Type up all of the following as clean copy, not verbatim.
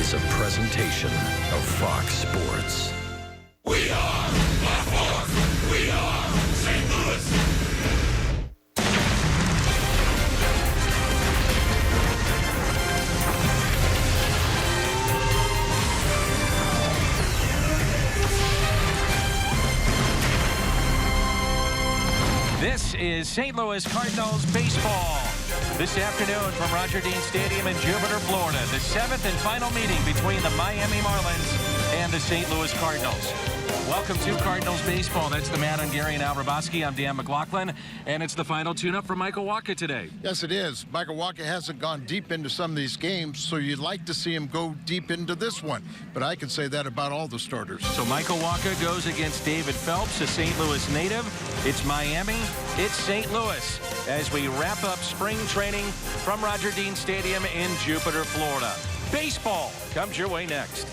is a presentation of Fox Sports. We are Fox. We are St. Louis. This is St. Louis Cardinals baseball. This afternoon from Roger Dean Stadium in Jupiter, Florida, the 7th and final meeting between the Miami Marlins and the St. Louis Cardinals. Welcome to Cardinals baseball. That's the Matt and Gary and Al Roboski. I'm Dan McLaughlin, and it's the final tune-up for Michael Wacha today. Yes, it is. Michael Wacha hasn't gone deep into some of these games, so you'd like to see him go deep into this one. But I can say that about all the starters. So Michael Wacha goes against David Phelps, a St. Louis native. It's Miami. It's St. Louis as we wrap up spring training from Roger Dean Stadium in Jupiter, Florida. Baseball comes your way next.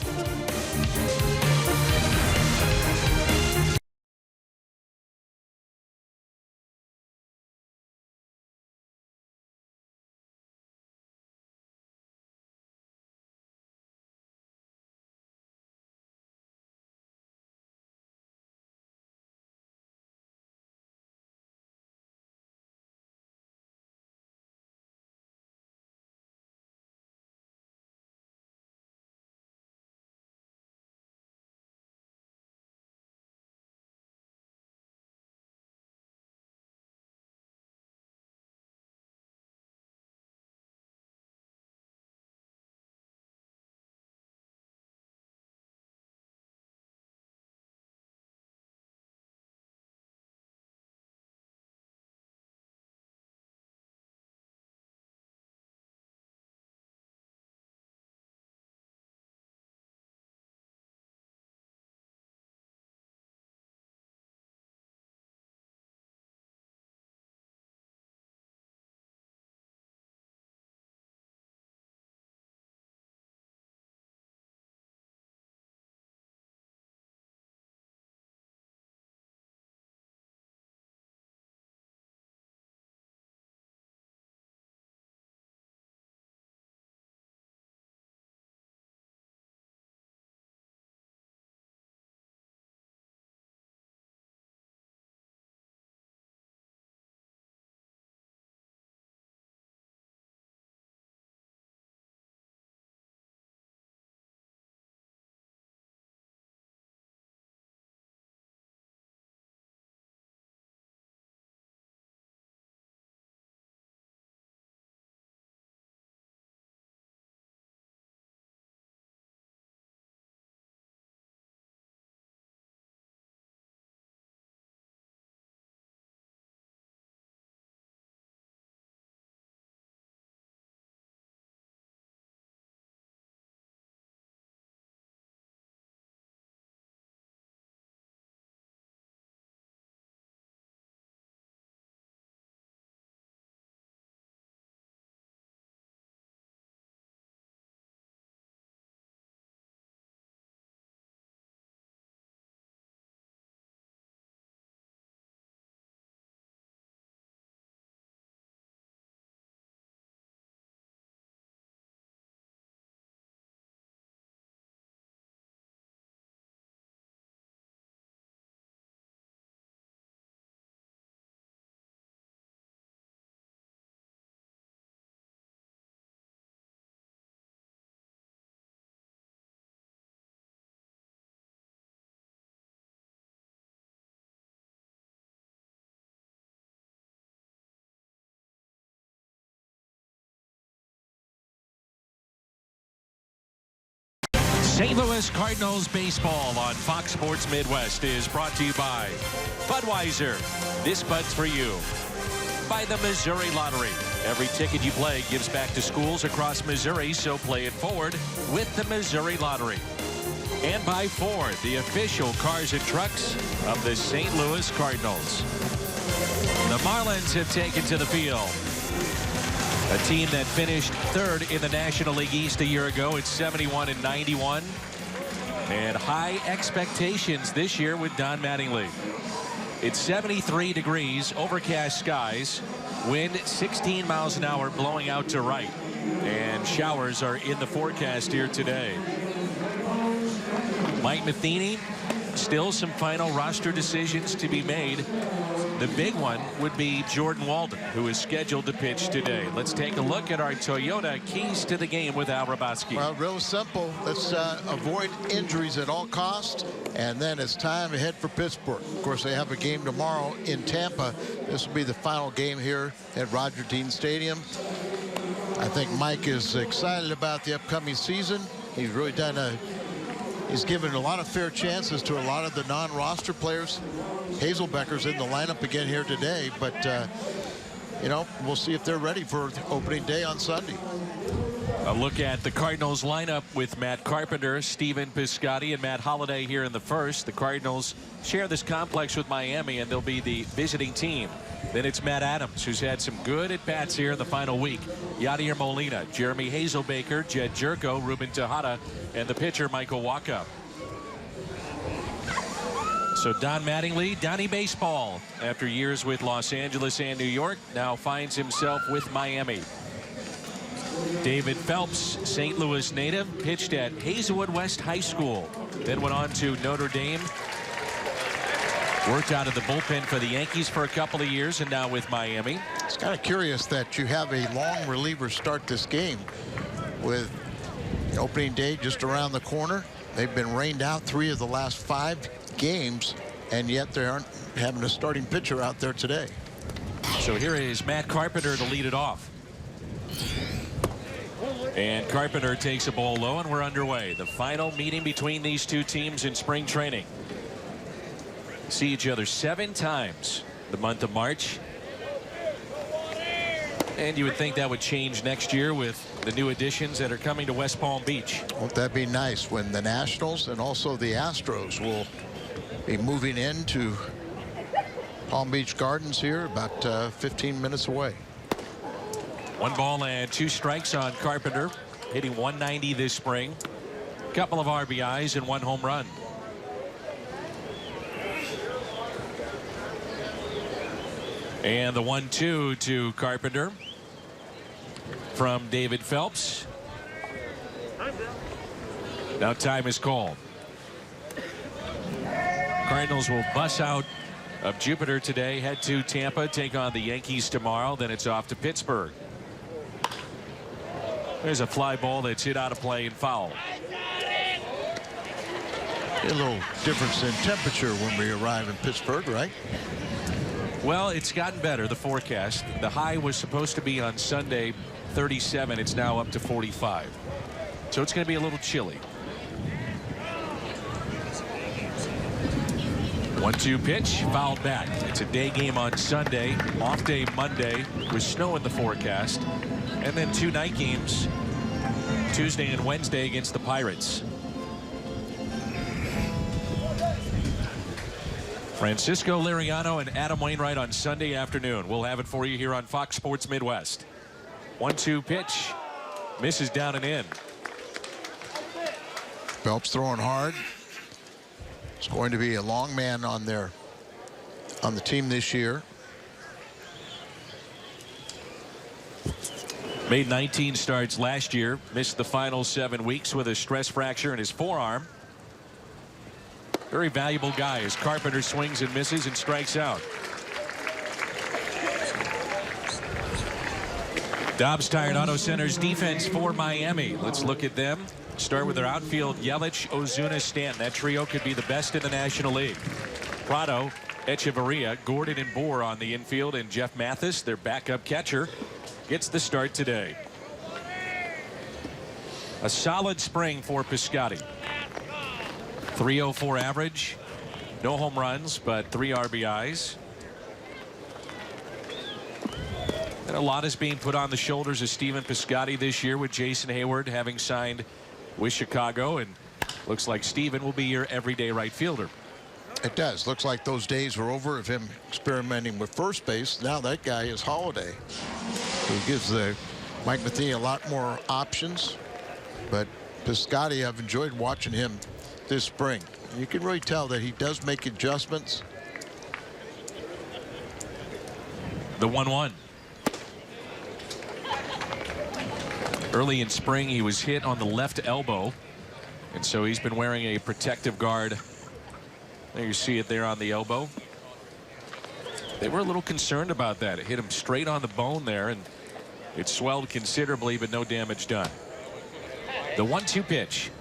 St. Louis Cardinals baseball on Fox Sports Midwest is brought to you by Budweiser. This Bud's for you. By the Missouri Lottery. Every ticket you play gives back to schools across Missouri, so play it forward with the Missouri Lottery. And by Ford, the official cars and trucks of the St. Louis Cardinals. The Marlins have taken to the field. A team that finished third in the National League East a year ago at 71-91. And high expectations this year with Don Mattingly. It's 73 degrees, overcast skies, wind 16 miles an hour blowing out to right. and showers are in the forecast here today. Mike Matheny, still some final roster decisions to be made. The big one would be Jordan Walden, who is scheduled to pitch today. Let's take a look at our Toyota keys to the game with Al Raboski. Well, real simple. Let's avoid injuries at all costs, and then it's time to head for Pittsburgh. Of course, they have a game tomorrow in Tampa. This will be the final game here at Roger Dean Stadium. I think Mike is excited about the upcoming season. He's really he's given a lot of fair chances to a lot of the non-roster players. Hazelbecker's in the lineup again here today, but you know, we'll see if they're ready for opening day on Sunday. A look at the Cardinals lineup with Matt Carpenter, Stephen Piscotty, and Matt Holliday here in the first. The Cardinals share this complex with Miami, and they'll be the visiting team. Then it's Matt Adams, who's had some good at-bats here in the final week. Yadier Molina, Jeremy Hazelbaker, Jed Jerko, Ruben Tejada, and the pitcher Michael Wacha. So Don Mattingly, Donnie Baseball, after years with Los Angeles and New York, now finds himself with Miami. David Phelps, St. Louis native, pitched at Hazelwood West High School, then went on to Notre Dame. Worked out of the bullpen for the Yankees for a couple of years, and now with Miami. It's kind of curious that you have a long reliever start this game with opening day just around the corner. They've been rained out 3 of the last 5 games, and yet they aren't having a starting pitcher out there today. So here is Matt Carpenter to lead it off. And Carpenter takes a ball low, and we're underway. The final meeting between these two teams in spring training. See each other 7 times the month of March. And you would think that would change next year with the new additions that are coming to West Palm Beach. Won't that be nice when the Nationals and also the Astros will be moving into Palm Beach Gardens here about 15 minutes away. 1 ball and 2 strikes on Carpenter, hitting 190 this spring. A couple of RBIs and 1 home run. And the 1-2 to Carpenter from David Phelps. Now time is called. Cardinals will bus out of Jupiter today, head to Tampa, take on the Yankees tomorrow. Then it's off to Pittsburgh. There's a fly ball that's hit out of play and foul. A little difference in temperature when we arrive in Pittsburgh, right? Well, it's gotten better, the forecast. The high was supposed to be on Sunday 37. It's now up to 45. So it's going to be a little chilly. 1-2 pitch, fouled back. It's a day game on Sunday, off day Monday with snow in the forecast, and then 2 night games Tuesday and Wednesday against the Pirates. Francisco Liriano and Adam Wainwright on Sunday afternoon. We'll have it for you here on Fox Sports Midwest. 1-2 pitch, misses down and in. Phelps throwing hard. It's going to be a long man on the team this year. Made 19 starts last year, missed the final 7 weeks with a stress fracture in his forearm. Very valuable guy as Carpenter swings and misses and strikes out. Dobbs Tire Auto Center's defense for Miami. Let's look at them. Start with their outfield, Yelich, Ozuna, Stanton. That trio could be the best in the National League. Prado, Echeverria, Gordon, and Bohr on the infield, and Jeff Mathis, their backup catcher, gets the start today. A solid spring for Piscotty. 304 average, no home runs, but 3 RBIs. And a lot is being put on the shoulders of Stephen Piscotty this year, with Jason Hayward having signed with Chicago, and looks like Stephen will be your everyday right fielder. It does. Looks like those days were over of him experimenting with first base. Now that guy is Holiday, who gives Mike Matheny a lot more options. But Piscotty, I've enjoyed watching him this spring. You can really tell that he does make adjustments. The 1-1. Early in spring, he was hit on the left elbow, and so he's been wearing a protective guard. There you see it there on the elbow. They were a little concerned about that. It hit him straight on the bone there, and it swelled considerably, but no damage done. The 1-2 pitch.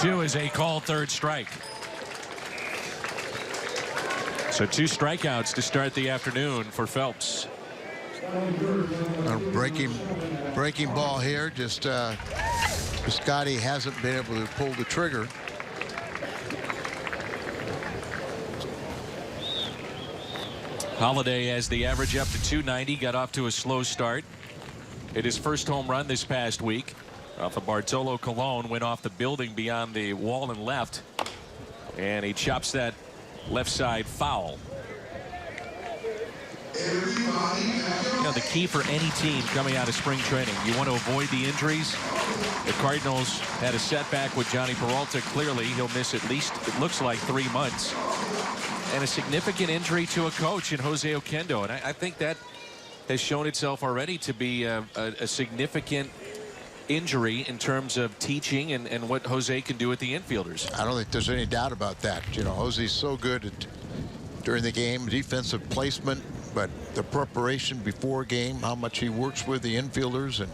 Two is a called third strike. So 2 strikeouts to start the afternoon for Phelps. A breaking ball here. Just Scotty hasn't been able to pull the trigger. Holiday has the average up to 290. Got off to a slow start. Hit his first home run this past week off of Bartolo Colon. Went off the building beyond the wall and left, and he chops that left side foul. You know, the key for any team coming out of spring training, you want to avoid the injuries. The Cardinals had a setback with Johnny Peralta. Clearly he'll miss at least, it looks like, 3 months, and a significant injury to a coach in Jose Oquendo, and I think that has shown itself already to be a significant injury in terms of teaching and what Jose can do with the infielders. I don't think there's any doubt about that. You know, Jose's so good at during the game, defensive placement, but the preparation before game, how much he works with the infielders and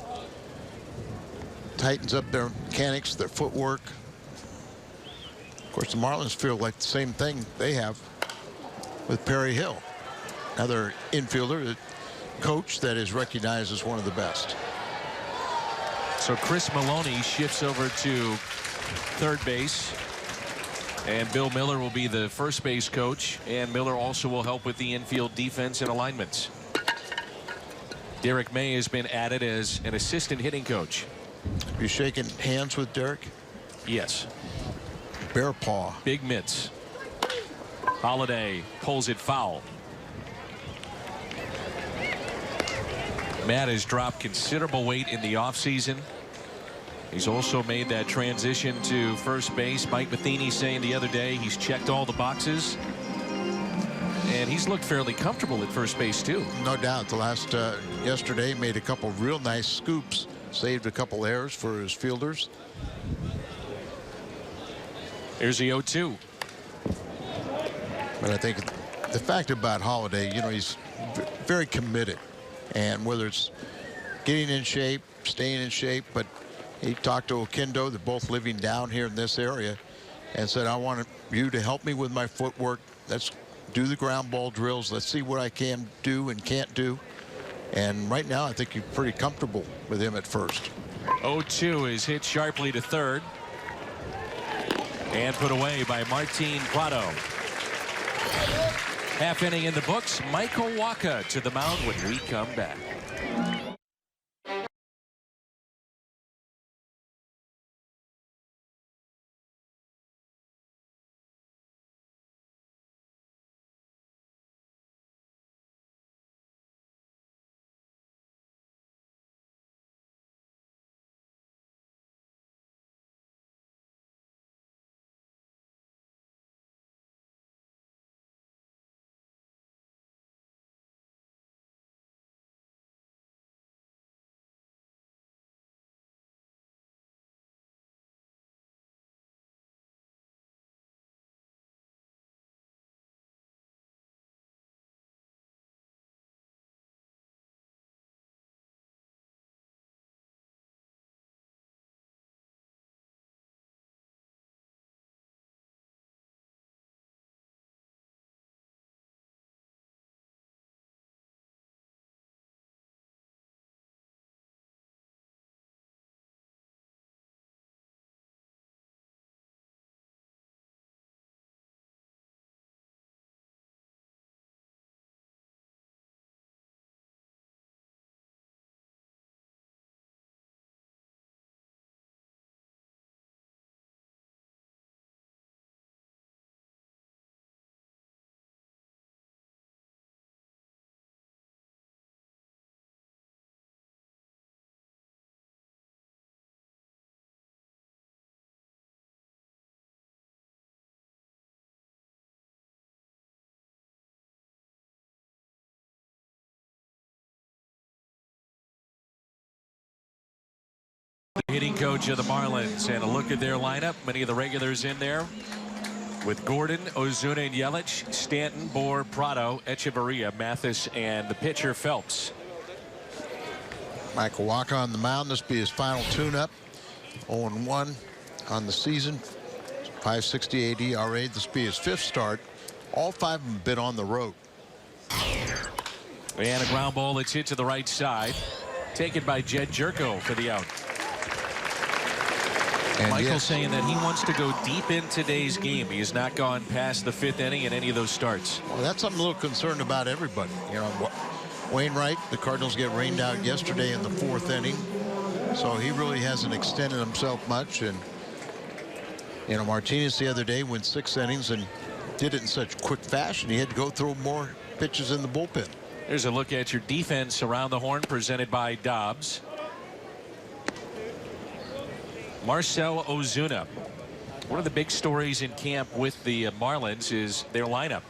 tightens up their mechanics, their footwork. Of course, the Marlins feel like the same thing they have with Perry Hill, another infielder, coach that is recognized as one of the best. So Chris Maloney shifts over to third base, and Bill Miller will be the first base coach, and Miller also will help with the infield defense and alignments. Derek May has been added as an assistant hitting coach. You shaking hands with Derek? Yes. Bear paw. Big mitts. Holiday pulls it foul. Matt has dropped considerable weight in the offseason. He's also made that transition to first base. Mike Matheny saying the other day he's checked all the boxes, and he's looked fairly comfortable at first base too. No doubt. The last yesterday made a couple real nice scoops, saved a couple errors for his fielders. Here's the 0-2. But I think the fact about Holiday, you know, he's very committed, and whether it's getting in shape, staying in shape, but he talked to Oquendo, they're both living down here in this area, and said, I want you to help me with my footwork. Let's do the ground ball drills. Let's see what I can do and can't do. And right now, I think you're pretty comfortable with him at first. 0-2 is hit sharply to third and put away by Martin Prado. Half inning in the books. Michael Wacha to the mound when we come back. hitting coach of the Marlins. And a look at their lineup. Many of the regulars in there with Gordon, Ozuna, and Yelich, Stanton, Bohr, Prado, Echeverria, Mathis, and the pitcher Phelps. Michael Wacha on the mound. This will be his final tune-up. 0-1 on the season. 5.68 ERA. This will be his 5th start. All 5 of them have been on the road. And a ground ball that's hit to the right side. Taken by Jed Jerko for the out. And Michael's saying that he wants to go deep in today's game. He has not gone past the 5th inning in any of those starts. Well, that's I'm a little concerned about everybody. You know, Wainwright, the Cardinals get rained out yesterday in the 4th inning. So he really hasn't extended himself much. And, you know, Martinez the other day went 6 innings and did it in such quick fashion. He had to go throw more pitches in the bullpen. Here's a look at your defense around the horn presented by Dobbs. Marcell Ozuna. One of the big stories in camp with the Marlins is their lineup.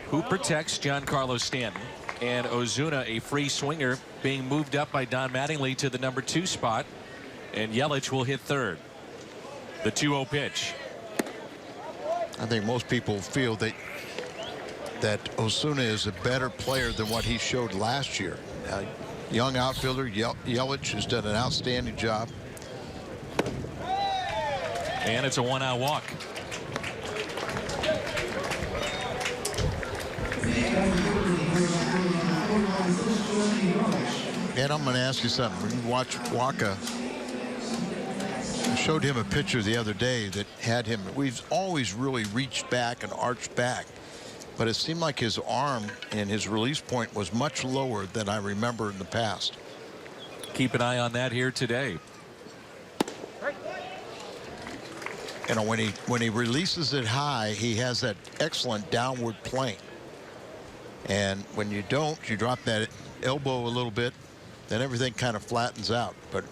Who protects Giancarlo Stanton? And Ozuna, a free swinger, being moved up by Don Mattingly to the number 2 spot. And Yelich will hit 3rd. The 2-0 pitch. I think most people feel that Ozuna is a better player than what he showed last year. Young outfielder Yelich has done an outstanding job. And it's a 1-out walk. And I'm going to ask you something. When you watch Wacha, I showed him a picture the other day that had him. We've always really reached back and arched back, but it seemed like his arm and his release point was much lower than I remember in the past. Keep an eye on that here today. You know, when he releases it high, he has that excellent downward plane. And when you don't, you drop that elbow a little bit, then everything kind of flattens out. But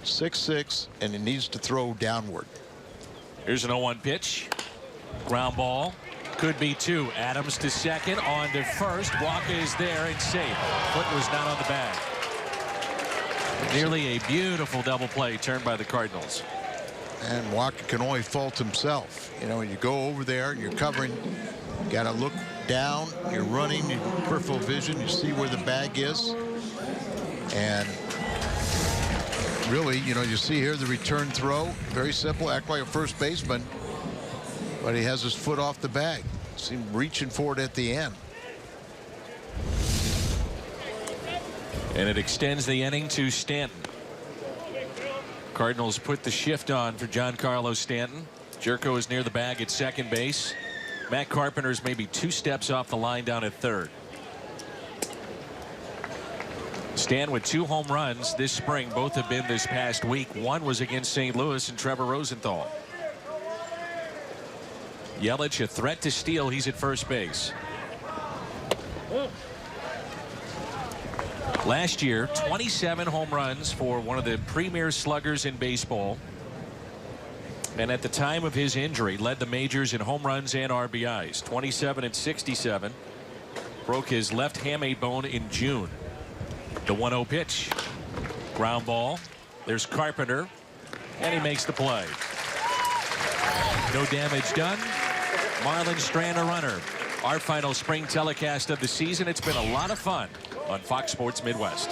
6'6", and he needs to throw downward. Here's an 0-1 pitch. Ground ball. Could be 2. Adams to second. On to first. Wacha is there and safe. Foot was not on the bag. Nearly a beautiful double play turned by the Cardinals. And Wacha can only fault himself. You know, you go over there, you're covering, you got to look down, you're running, your peripheral vision, you see where the bag is. And really, you know, you see here the return throw, very simple, act like a first baseman, but he has his foot off the bag. See him reaching for it at the end. And it extends the inning to Stanton. Cardinals put the shift on for Giancarlo Stanton. Jerko is near the bag at second base. Matt Carpenter's maybe 2 steps off the line down at 3rd. Stan with 2 home runs this spring. Both have been this past week. One was against St. Louis and Trevor Rosenthal. Yelich a threat to steal. He's at first base. Last year, 27 home runs for one of the premier sluggers in baseball. And at the time of his injury, led the majors in home runs and RBIs. 27 and 67. Broke his left hamate bone in June. The 1-0 pitch. Ground ball. There's Carpenter. And he makes the play. No damage done. Marlins strand a runner. Our final spring telecast of the season. It's been a lot of fun on Fox Sports Midwest.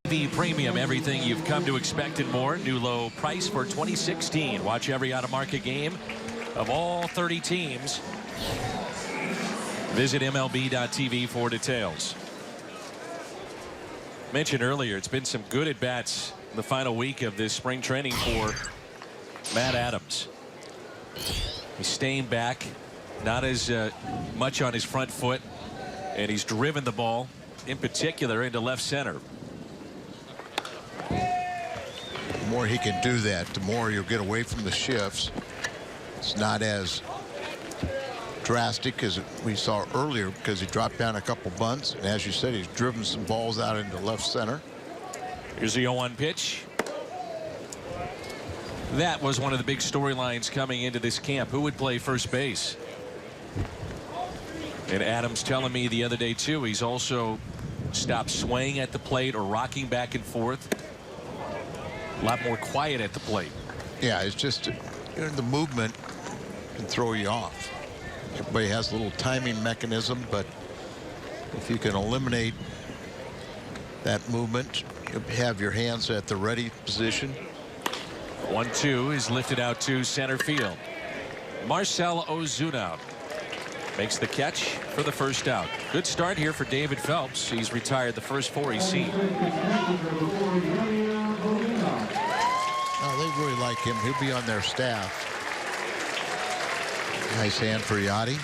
Premium, everything you've come to expect and more. New low price for 2016. Watch every out-of-market game of all 30 teams. Visit MLB.tv for details. Mentioned earlier, it's been some good at-bats in the final week of this spring training for Matt Adams. He's staying back, not as much on his front foot, and he's driven the ball, in particular, into left center. The more he can do that, the more you'll get away from the shifts. It's not as drastic as we saw earlier because he dropped down a couple bunts, and as you said, he's driven some balls out into left center. Here's the 0-1 pitch. That was one of the big storylines coming into this camp. Who would play first base? And Adams telling me the other day too, he's also stopped swaying at the plate or rocking back and forth. A lot more quiet at the plate. Yeah, it's just, you know, the movement can throw you off. Everybody has a little timing mechanism, but if you can eliminate that movement, you have your hands at the ready position. 1-2 is lifted out to center field. Marcell Ozuna makes the catch for the first out. Good start here for David Phelps. He's retired the first 4 he's seen. Oh, they really like him. He'll be on their staff. Nice hand for Yachty.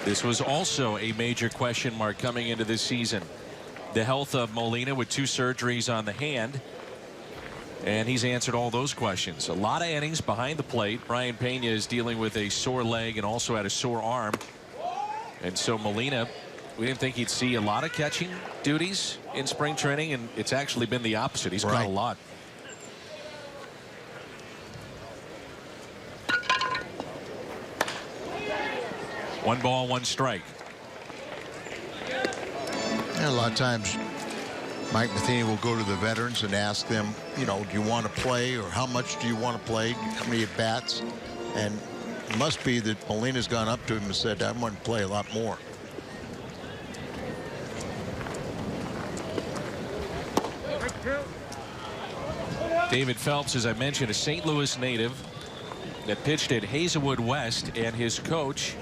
This was also a major question mark coming into this season. The health of Molina with 2 surgeries on the hand. And he's answered all those questions. A lot of innings behind the plate. Brian Pena is dealing with a sore leg and also had a sore arm. And so Molina, we didn't think he'd see a lot of catching duties in spring training, and it's actually been the opposite. He's caught a lot. One ball, 1 strike. And a lot of times Mike Matheny will go to the veterans and ask them, you know, do you want to play, or how much do you want to play, how many at bats? And it must be that Molina's gone up to him and said, I want to play a lot more. David Phelps, as I mentioned, a St. Louis native that pitched at Hazelwood West, and his coach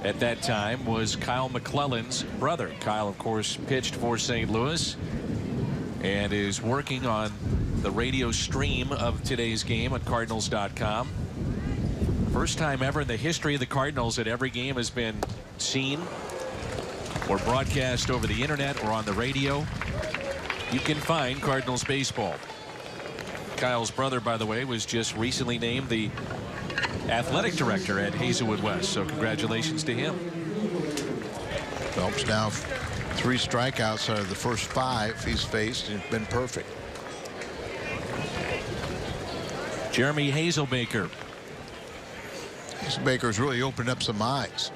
at that time was Kyle McClellan's brother. Kyle, of course, pitched for St. Louis and is working on the radio stream of today's game at Cardinals.com. First time ever in the history of the Cardinals that every game has been seen or broadcast over the internet or on the radio. You can find Cardinals baseball. Kyle's brother, by the way, was just recently named the athletic director at Hazelwood West, so congratulations to him. Phelps now 3 strikeouts out of the first 5 he's faced, and it's been perfect. Jeremy Hazelbaker. Hazelbaker's really opened up some eyes.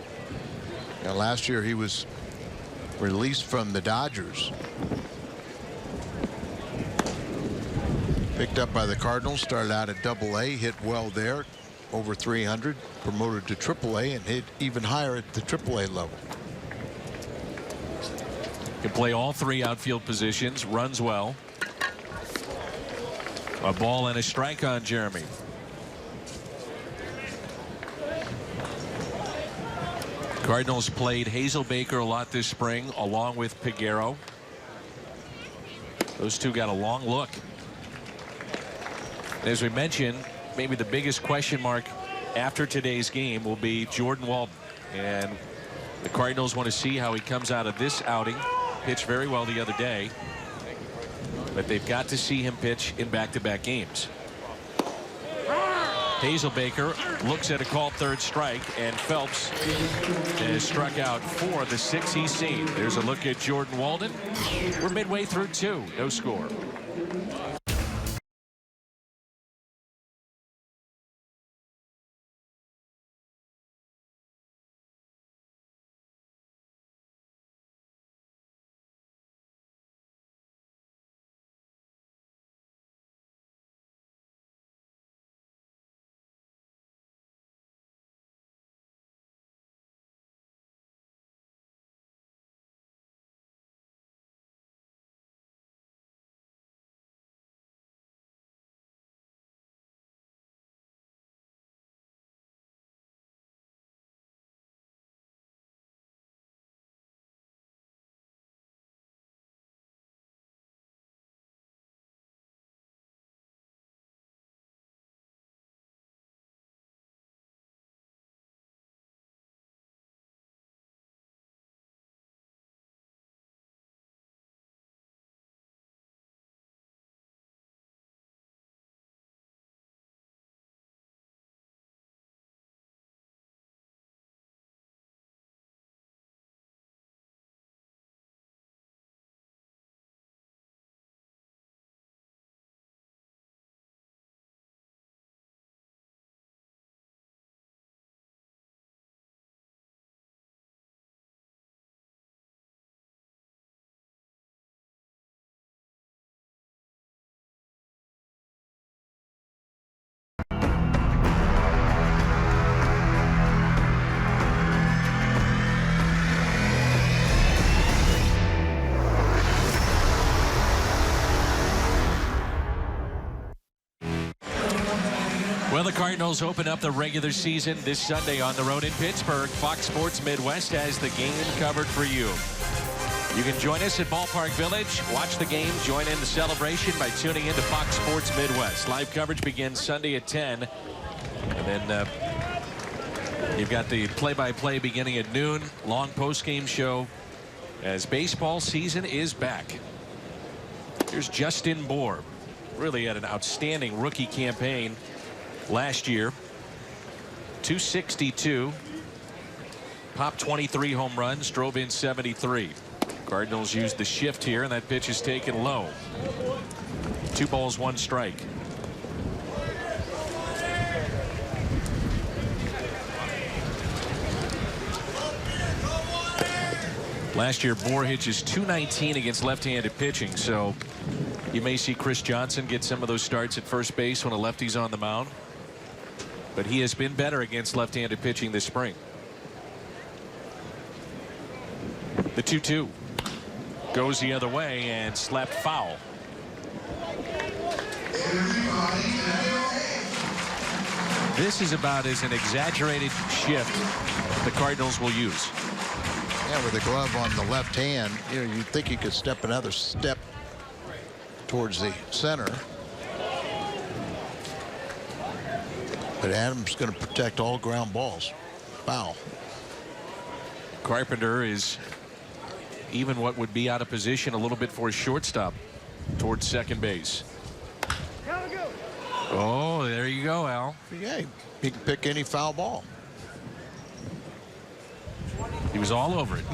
You know, last year he was released from the Dodgers. Picked up by the Cardinals, started out at Double-A, hit well there, over 300, promoted to Triple-A, and hit even higher at the Triple-A level. Can play all 3 outfield positions, runs well. A ball and a strike on Jeremy. Cardinals played Hazelbaker a lot this spring, along with Peguero. Those two got a long look. As we mentioned, maybe the biggest question mark after today's game will be Jordan Walden. And the Cardinals want to see how he comes out of this outing. Pitched very well the other day, but they've got to see him pitch in back-to-back games. Hazelbaker looks at a called 3rd strike, and Phelps has struck out 4 of the 6 he's seen. There's a look at Jordan Walden. We're midway through 2. No score. Cardinals open up the regular season this Sunday on the road in Pittsburgh. Fox Sports Midwest has the game covered for you. You can join us at Ballpark Village, watch the game, join in the celebration by tuning into Fox Sports Midwest. Live coverage begins Sunday at 10. And then you've got the play-by-play beginning at noon. Long post-game show as baseball season is back. Here's Justin Bour. Really had an outstanding rookie campaign last year. 262. Popped 23 home runs, drove in 73. Cardinals used the shift here, and that pitch is taken low. 2 balls, 1 strike. Last year, Bour hitches .219 against left-handed pitching, so you may see Chris Johnson get some of those starts at first base when a lefty's on the mound. But he has been better against left-handed pitching this spring. The 2-2 goes the other way and slapped foul. This is about as an exaggerated shift the Cardinals will use. Yeah, with the glove on the left hand, you'd think you could step another step towards the center. But Adams going to protect all ground balls. Foul. Carpenter is even what would be out of position a little bit for a shortstop towards second base. Oh, there you go, Al. Yeah, he can pick any foul ball. He was all over it.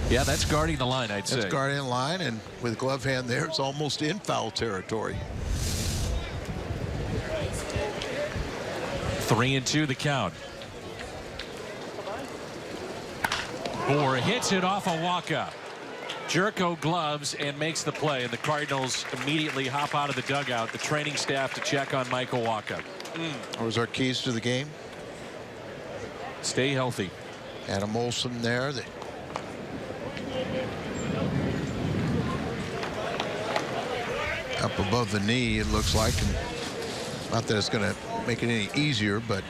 Yeah, that's guarding the line, I'd say. That's guarding the line, and with glove hand there, it's almost in foul territory. 3-2 the count. Bour hits it off a walk-up. Jerko gloves and makes the play, and the Cardinals immediately hop out of the dugout, the training staff, to check on Michael Wacha. Those are keys to the game. Stay healthy. Adam Olsen there. Up above the knee, it looks like. And not that it's going to make it any easier, but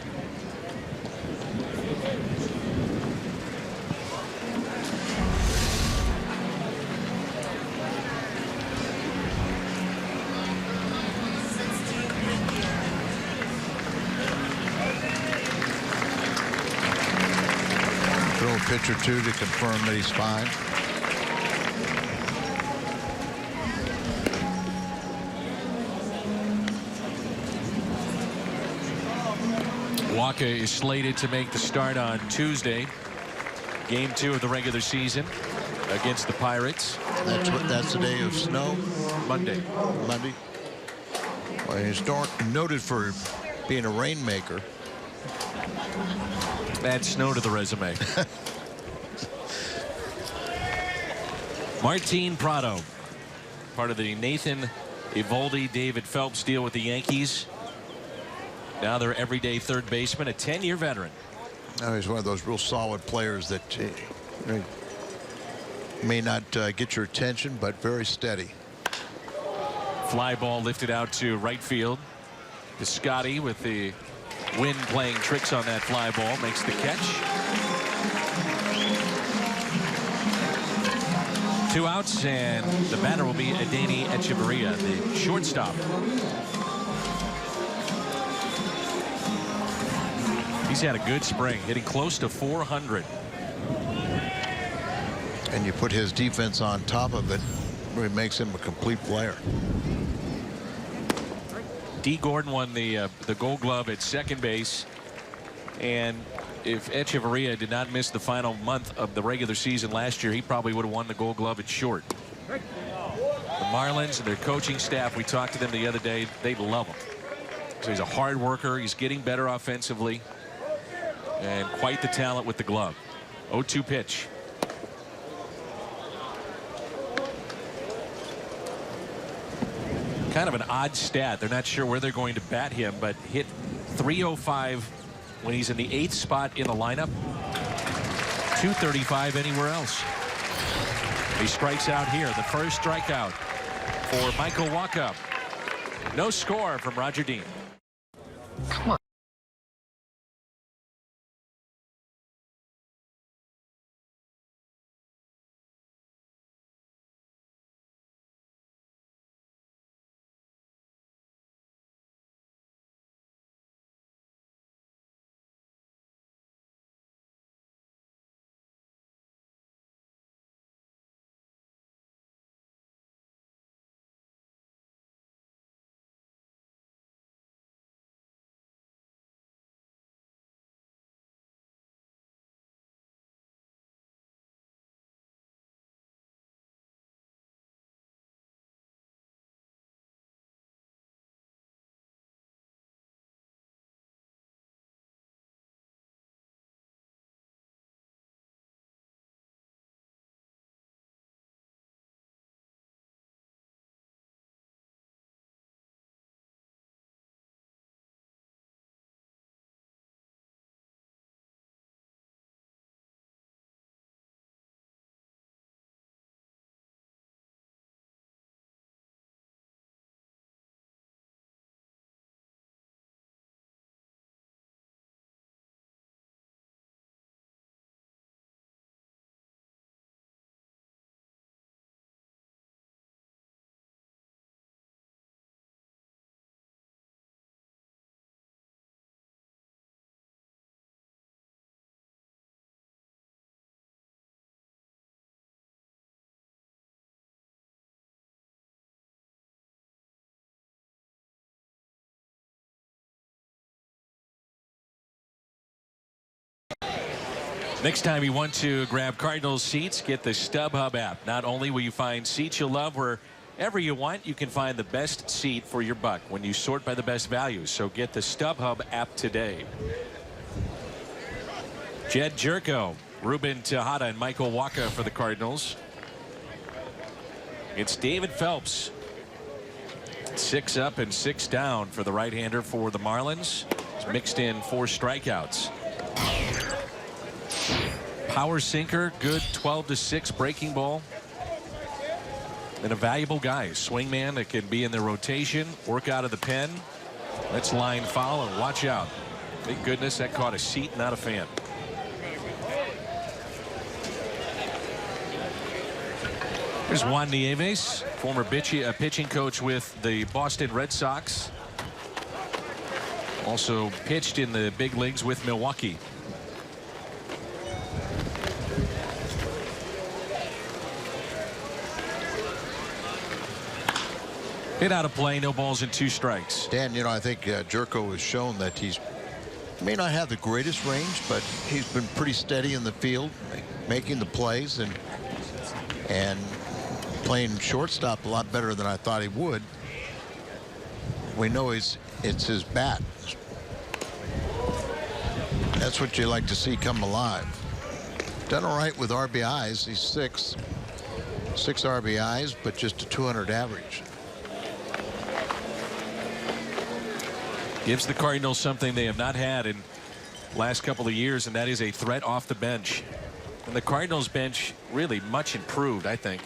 throw a pitch or two to confirm that he's fine. Wacha is slated to make the start on Tuesday. Game 2 of the regular season against the Pirates. That's the day of snow. Monday. Well, he's noted for being a rainmaker. Add snow to the resume. Martin Prado, part of the Nathan Eovaldi, David Phelps deal with the Yankees. Now their everyday third baseman, a 10-year veteran. Now he's one of those real solid players that may not get your attention, but very steady. Fly ball lifted out to right field. Piscotty, with the wind playing tricks on that fly ball, makes the catch. 2 outs, and the batter will be Adeiny Echeverria, the shortstop. He's had a good spring, hitting close to 400. And you put his defense on top of it, really makes him a complete player. D. Gordon won the Gold Glove at second base, and if Echeverria did not miss the final month of the regular season last year, he probably would have won the Gold Glove at short. The Marlins and their coaching staff, we talked to them the other day, they love him. So he's a hard worker, he's getting better offensively, and quite the talent with the glove. 0-2 pitch. Kind of an odd stat. They're not sure where they're going to bat him, but hit .305 when he's in the 8th spot in the lineup. .235 anywhere else. He strikes out here. The first strikeout for Michael Wacha. No score from Roger Dean. Come on. Next time you want to grab Cardinals seats, get the StubHub app. Not only will you find seats you'll love wherever you want, you can find the best seat for your buck when you sort by the best values. So get the StubHub app today. Jed Jerko, Ruben Tejada, and Michael Wacha for the Cardinals. It's David Phelps. 6 up and 6 down for the right-hander for the Marlins. He's mixed in 4 strikeouts. Power sinker, good 12-6 breaking ball. And a valuable guy, swingman that can be in the rotation, work out of the pen. Let's line foul and watch out. Thank goodness that caught a seat, not a fan. Here's Juan Nieves, former pitching coach with the Boston Red Sox. Also pitched in the big leagues with Milwaukee. Hit out of play, no balls and 2 strikes. Dan, you know, I think Jerko has shown that he may not have the greatest range, but he's been pretty steady in the field, making the plays and playing shortstop a lot better than I thought he would. We know it's his bat. That's what you like to see come alive. Done all right with RBIs. He's 6 RBIs, but just a 200 average. Gives the Cardinals something they have not had in the last couple of years, and that is a threat off the bench. And the Cardinals bench really much improved, I think.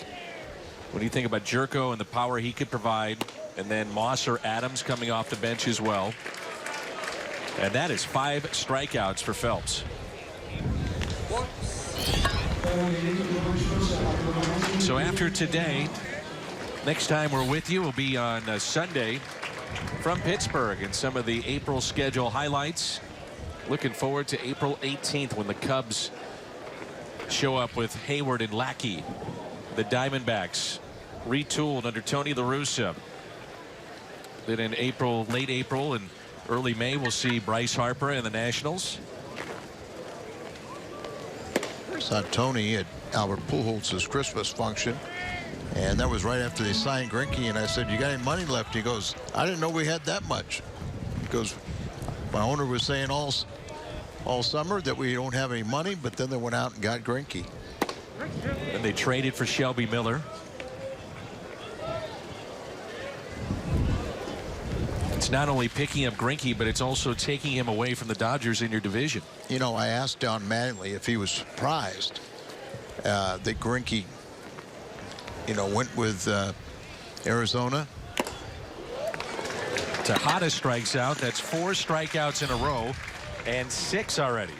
When you think about Jerko and the power he could provide, and then Moss or Adams coming off the bench as well. And that is 5 strikeouts for Phelps. So after today, next time we're with you will be on Sunday from Pittsburgh, and some of the April schedule highlights. Looking forward to April 18th when the Cubs show up with Hayward and Lackey. The Diamondbacks retooled under Tony La Russa. Then in April, late April and early May, we'll see Bryce Harper and the Nationals. I saw Tony at Albert Pujols' Christmas function, and that was right after they signed Greinke, and I said, "You got any money left?" He goes, "I didn't know we had that much." He goes, "My owner was saying all summer that we don't have any money," but then they went out and got Greinke. And they traded for Shelby Miller. It's not only picking up Greinke, but it's also taking him away from the Dodgers in your division. You know, I asked Don Mattingly if he was surprised that Greinke, you know, went with Arizona. Tejada strikes out. That's 4 strikeouts in a row and 6 already.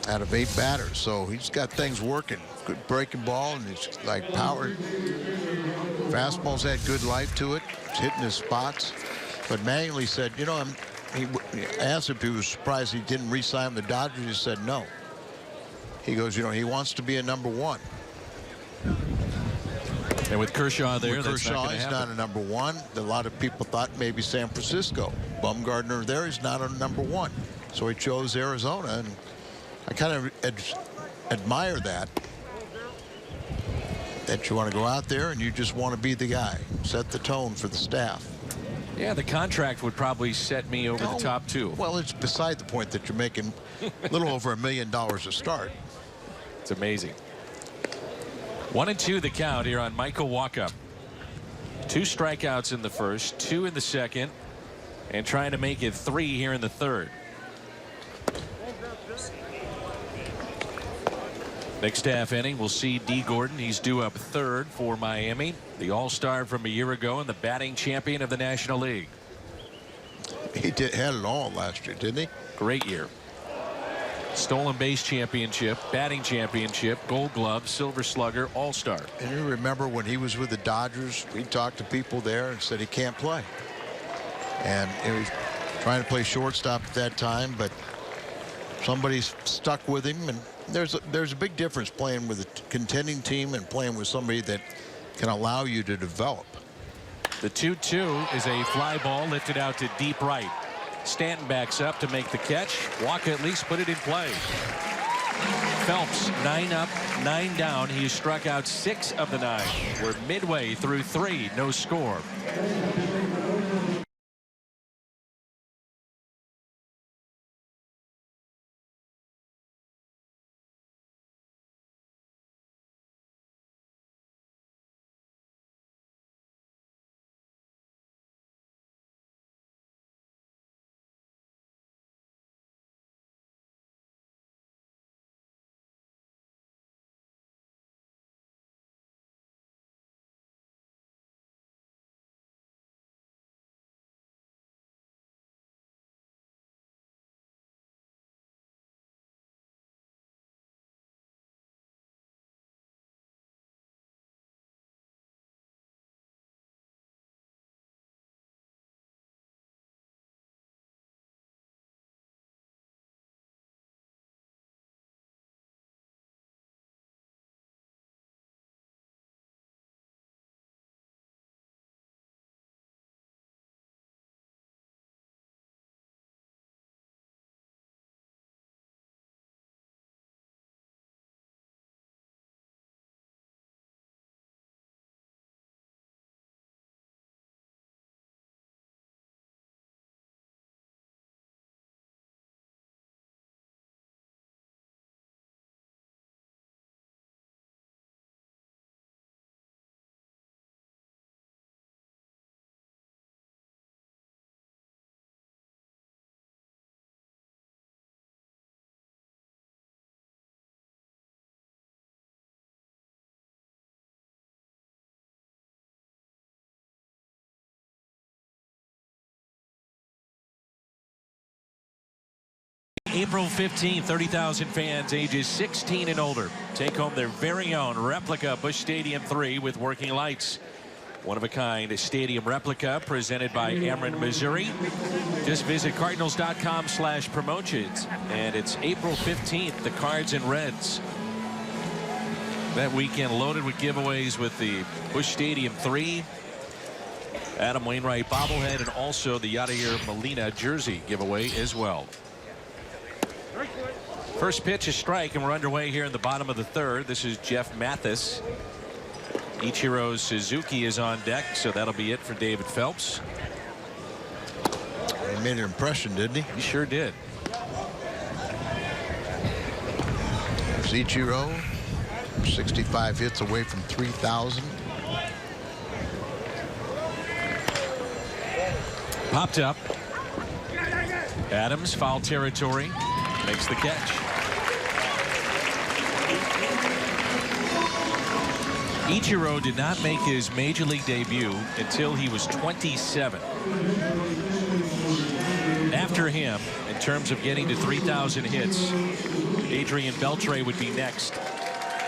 Out of 8 batters, so he's got things working. Good breaking ball, and he's like power. Fastball's had good life to it. It's hitting his spots. But Manley said, you know, he asked if he was surprised he didn't re-sign the Dodgers. He said no. He goes, you know, he wants to be a number 1. And with Kershaw there, with that's Kershaw, not he's not a number 1. A lot of people thought maybe San Francisco. Bumgarner there, he's not a number 1. So he chose Arizona, and I kind of admire that you want to go out there and you just want to be the guy, set the tone for the staff. Yeah, the contract would probably set me over the top too. Well, it's beside the point that you're making a little over $1 million a start. It's amazing. 1-2 the count here on Michael Walkup. 2 strikeouts in the first, 2 in the second, and trying to make it 3 here in the third. Next half inning, we'll see D. Gordon. He's due up 3rd for Miami, the all-star from a year ago and the batting champion of the National League. He had it all last year, didn't he? Great year. Stolen base championship, batting championship, Gold Glove, Silver Slugger, all-star. And you remember when he was with the Dodgers, we talked to people there and said he can't play. And he was trying to play shortstop at that time, but somebody's stuck with him, and there's a big difference playing with a contending team and playing with somebody that can allow you to develop. The 2-2 is a fly ball lifted out to deep right. Stanton backs up to make the catch. Walker at least put it in play. Phelps 9 up, 9 down. He struck out 6 of the 9. We're midway through 3, no score. April 15th, 30,000 fans ages 16 and older take home their very own replica Busch Stadium 3 with working lights. One-of-a-kind stadium replica presented by Ameren, Missouri. Just visit Cardinals.com/promotions. And it's April 15th, the Cards and Reds. That weekend loaded with giveaways with the Busch Stadium 3. Adam Wainwright bobblehead and also the Yadier Molina jersey giveaway as well. First pitch is strike, and we're underway here in the bottom of the third. This is Jeff Mathis. Ichiro Suzuki is on deck, so that'll be it for David Phelps. He made an impression, didn't he? He sure did. There's Ichiro, 65 hits away from 3,000. Popped up. Adams, foul territory, makes the catch. Ichiro did not make his major league debut until he was 27. After him, in terms of getting to 3,000 hits, Adrian Beltre would be next.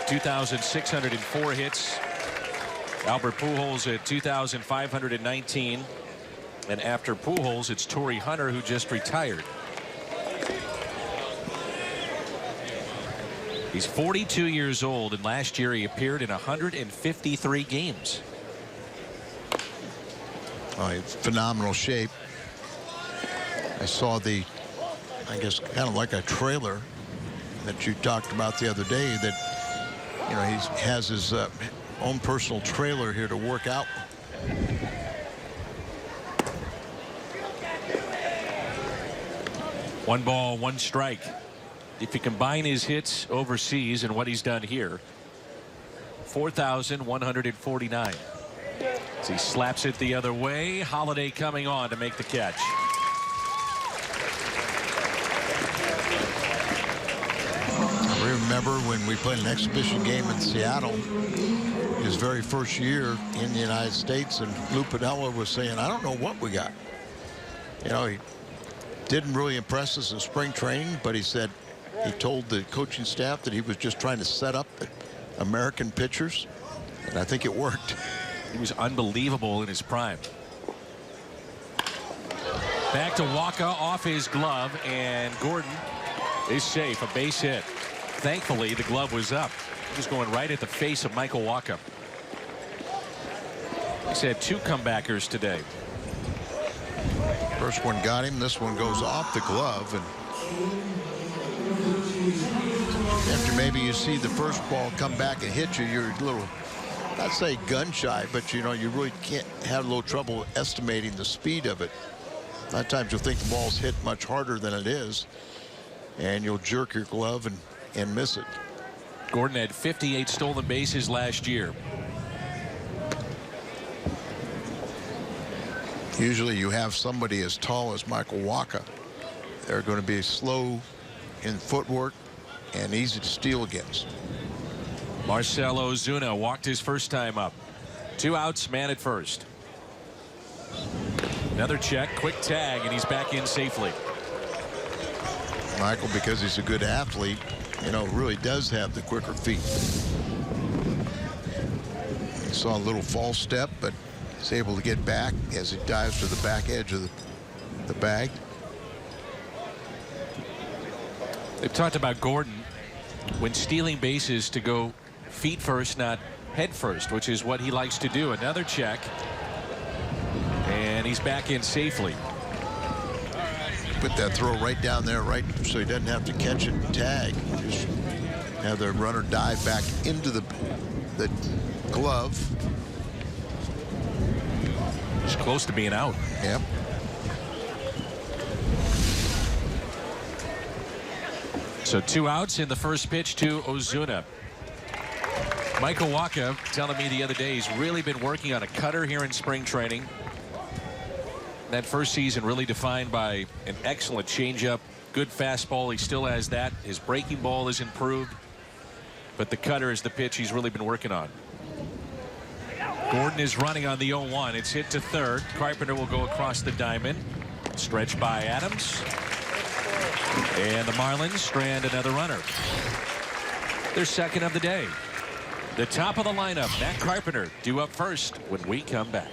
2,604 hits. Albert Pujols at 2,519. And after Pujols, it's Torrey Hunter, who just retired. He's 42 years old, and last year he appeared in 153 games. Oh, in phenomenal shape. I saw the, I guess, kind of like a trailer that you talked about the other day, that, you know, he has his own personal trailer here to work out. One ball, one strike. If you combine his hits overseas and what he's done here, 4,149. As he slaps it the other way, Holiday coming on to make the catch. I remember when we played an exhibition game in Seattle, his very first year in the United States, and Lou Piniella was saying, I don't know what we got. You know, he didn't really impress us in spring training, but he said he told the coaching staff that he was just trying to set up American pitchers, and I think it worked. He was unbelievable in his prime. Back to Waka off his glove, and Gordon is safe. A base hit. Thankfully, the glove was up. He was going right at the face of Michael Waka. He's had two comebackers today. First one got him. This one goes off the glove, and after maybe you see the first ball come back and hit you, you're a little, not say gun shy, but you know, you really can't have a little trouble estimating the speed of it. A lot of times you'll think the ball's hit much harder than it is, and you'll jerk your glove and miss it. Gordon had 58 stolen bases last year. Usually you have somebody as tall as Michael Waka. They're going to be slow in footwork and easy to steal against. Marcell Ozuna walked his first time up. 2 outs, man at first. Another check, quick tag, and he's back in safely. Michael, because he's a good athlete, you know, really does have the quicker feet. He saw a little false step, but he's able to get back as he dives to the back edge of the bag. They've talked about Gordon when stealing bases to go feet first, not head first, which is what he likes to do. Another check, and he's back in safely. Put that throw right down there, right, so he doesn't have to catch it and tag. Just have the runner dive back into the glove. It's close to being out. Yep. So 2 outs in the first pitch to Ozuna. Michael Waka telling me the other day he's really been working on a cutter here in spring training. That first season really defined by an excellent changeup, good fastball. He still has that. His breaking ball is improved, but the cutter is the pitch he's really been working on. Gordon is running on the 0-1. It's hit to third. Carpenter will go across the diamond. Stretched by Adams. And the Marlins strand another runner. Their second of the day. The top of the lineup, Matt Carpenter, due up first when we come back.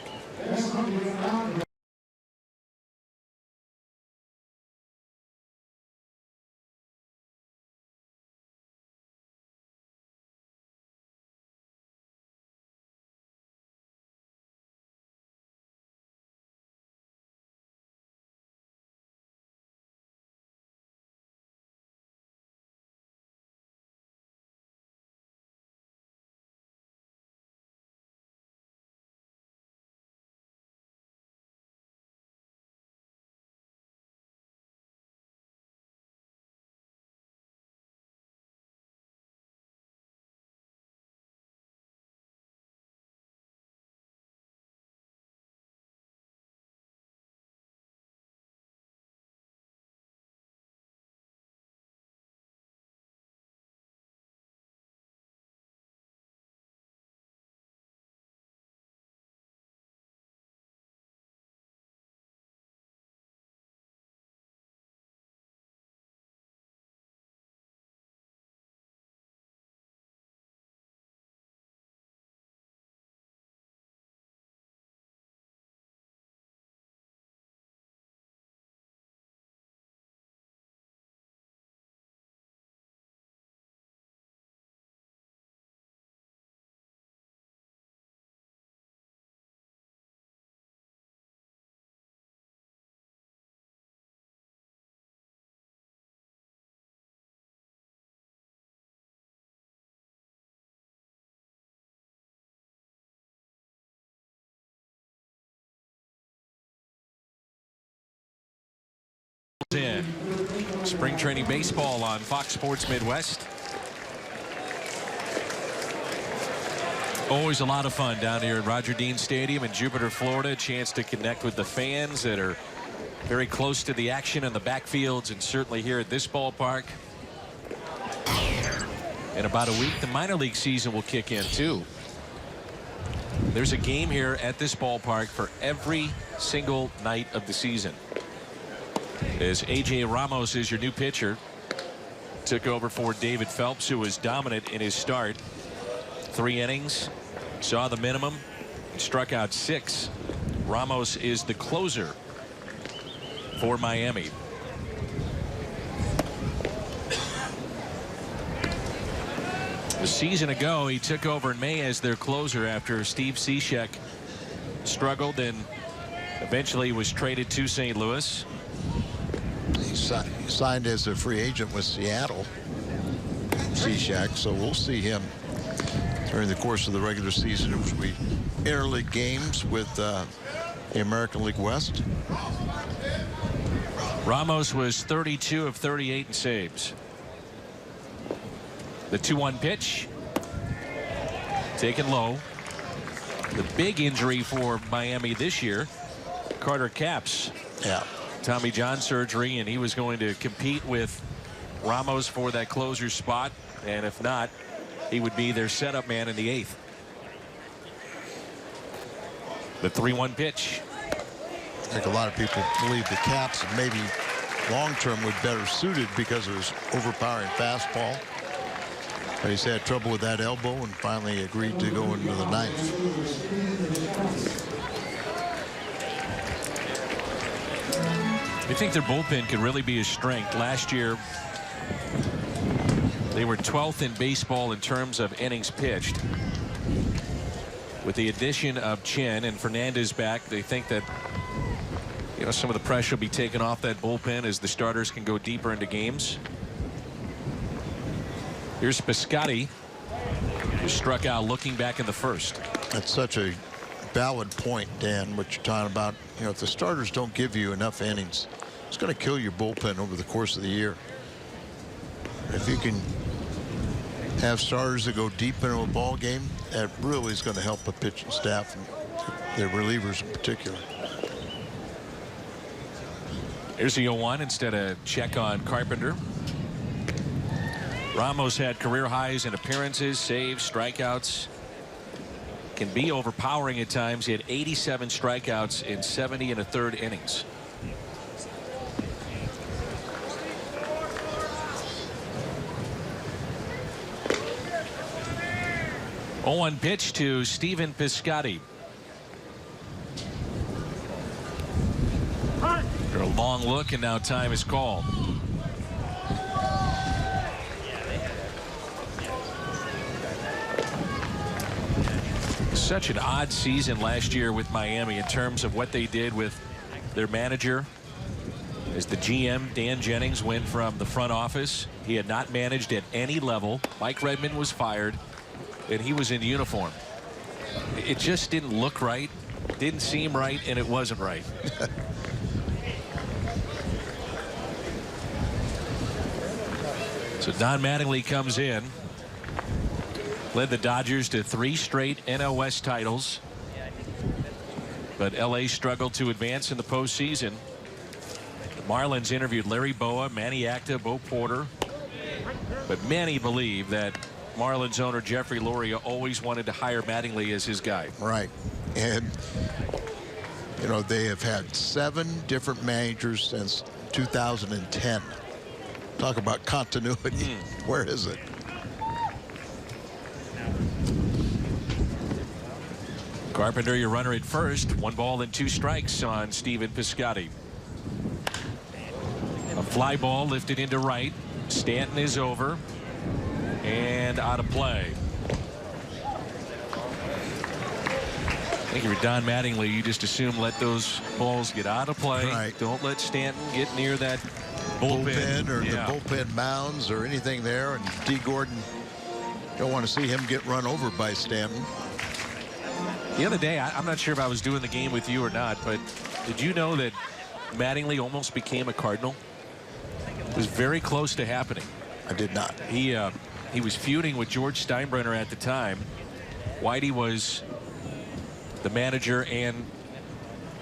In spring training baseball on Fox Sports Midwest. Always a lot of fun down here at Roger Dean Stadium in Jupiter, Florida. A chance to connect with the fans that are very close to the action in the backfields, and certainly here at this ballpark. In about a week, the minor league season will kick in too. There's a game here at this ballpark for every single night of the season. As A.J. Ramos is your new pitcher. Took over for David Phelps, who was dominant in his start. 3 innings, saw the minimum, and struck out 6. Ramos is the closer for Miami. A season ago, he took over in May as their closer after Steve Cishek struggled and eventually was traded to St. Louis. He signed as a free agent with Seattle, Cishek, so we'll see him during the course of the regular season, which will be interleague games with the American League West. Ramos was 32 of 38 in saves. The 2-1 pitch. Taken low. The big injury for Miami this year, Carter Capps. Yeah. Tommy John surgery, and he was going to compete with Ramos for that closer spot, and if not, he would be their setup man in the 8th. The 3-1 pitch. I think a lot of people believe the Caps maybe long-term would better suited because of his overpowering fastball. But he's had trouble with that elbow and finally agreed to go into the 9th. I think their bullpen could really be a strength. Last year, they were 12th in baseball in terms of innings pitched. With the addition of Chen and Fernandez back, they think that, you know, some of the pressure will be taken off that bullpen as the starters can go deeper into games. Here's Piscotty, who struck out looking back in the 1st. That's such a valid point, Dan, what you're talking about. You know, if the starters don't give you enough innings, it's going to kill your bullpen over the course of the year. If you can have starters that go deep into a ball game, that really is going to help the pitching staff and their relievers in particular. Here's the 0-1 instead of check on Carpenter. Ramos had career highs in appearances, saves, strikeouts. Can be overpowering at times. He had 87 strikeouts in 70 1/3 innings. On pitch to Stephen Piscotty. For a long look, and now time is called. Such an odd season last year with Miami in terms of what they did with their manager. As the GM, Dan Jennings, went from the front office. He had not managed at any level. Mike Redmond was fired, and he was in uniform. It just didn't look right, didn't seem right, and it wasn't right. So Don Mattingly comes in. Led the Dodgers to 3 straight NL West titles. But LA struggled to advance in the postseason. The Marlins interviewed Larry Boa, Manny Acta, Bo Porter. But many believe that Marlins owner Jeffrey Loria always wanted to hire Mattingly as his guy. Right. And, you know, they have had 7 different managers since 2010. Talk about continuity. Where is it? Carpenter, your runner at first. 1 ball and 2 strikes on Stephen Piscotty. A fly ball lifted into right. Stanton is over and out of play. I think if you're Don Mattingly, you just assume let those balls get out of play. Right. Don't let Stanton get near that bullpen or the bullpen mounds or anything there. And D. Gordon, don't want to see him get run over by Stanton. The other day, I'm not sure if I was doing the game with you or not, but did you know that Mattingly almost became a Cardinal? It was very close to happening. I did not. He was feuding with George Steinbrenner at the time. Whitey was the manager and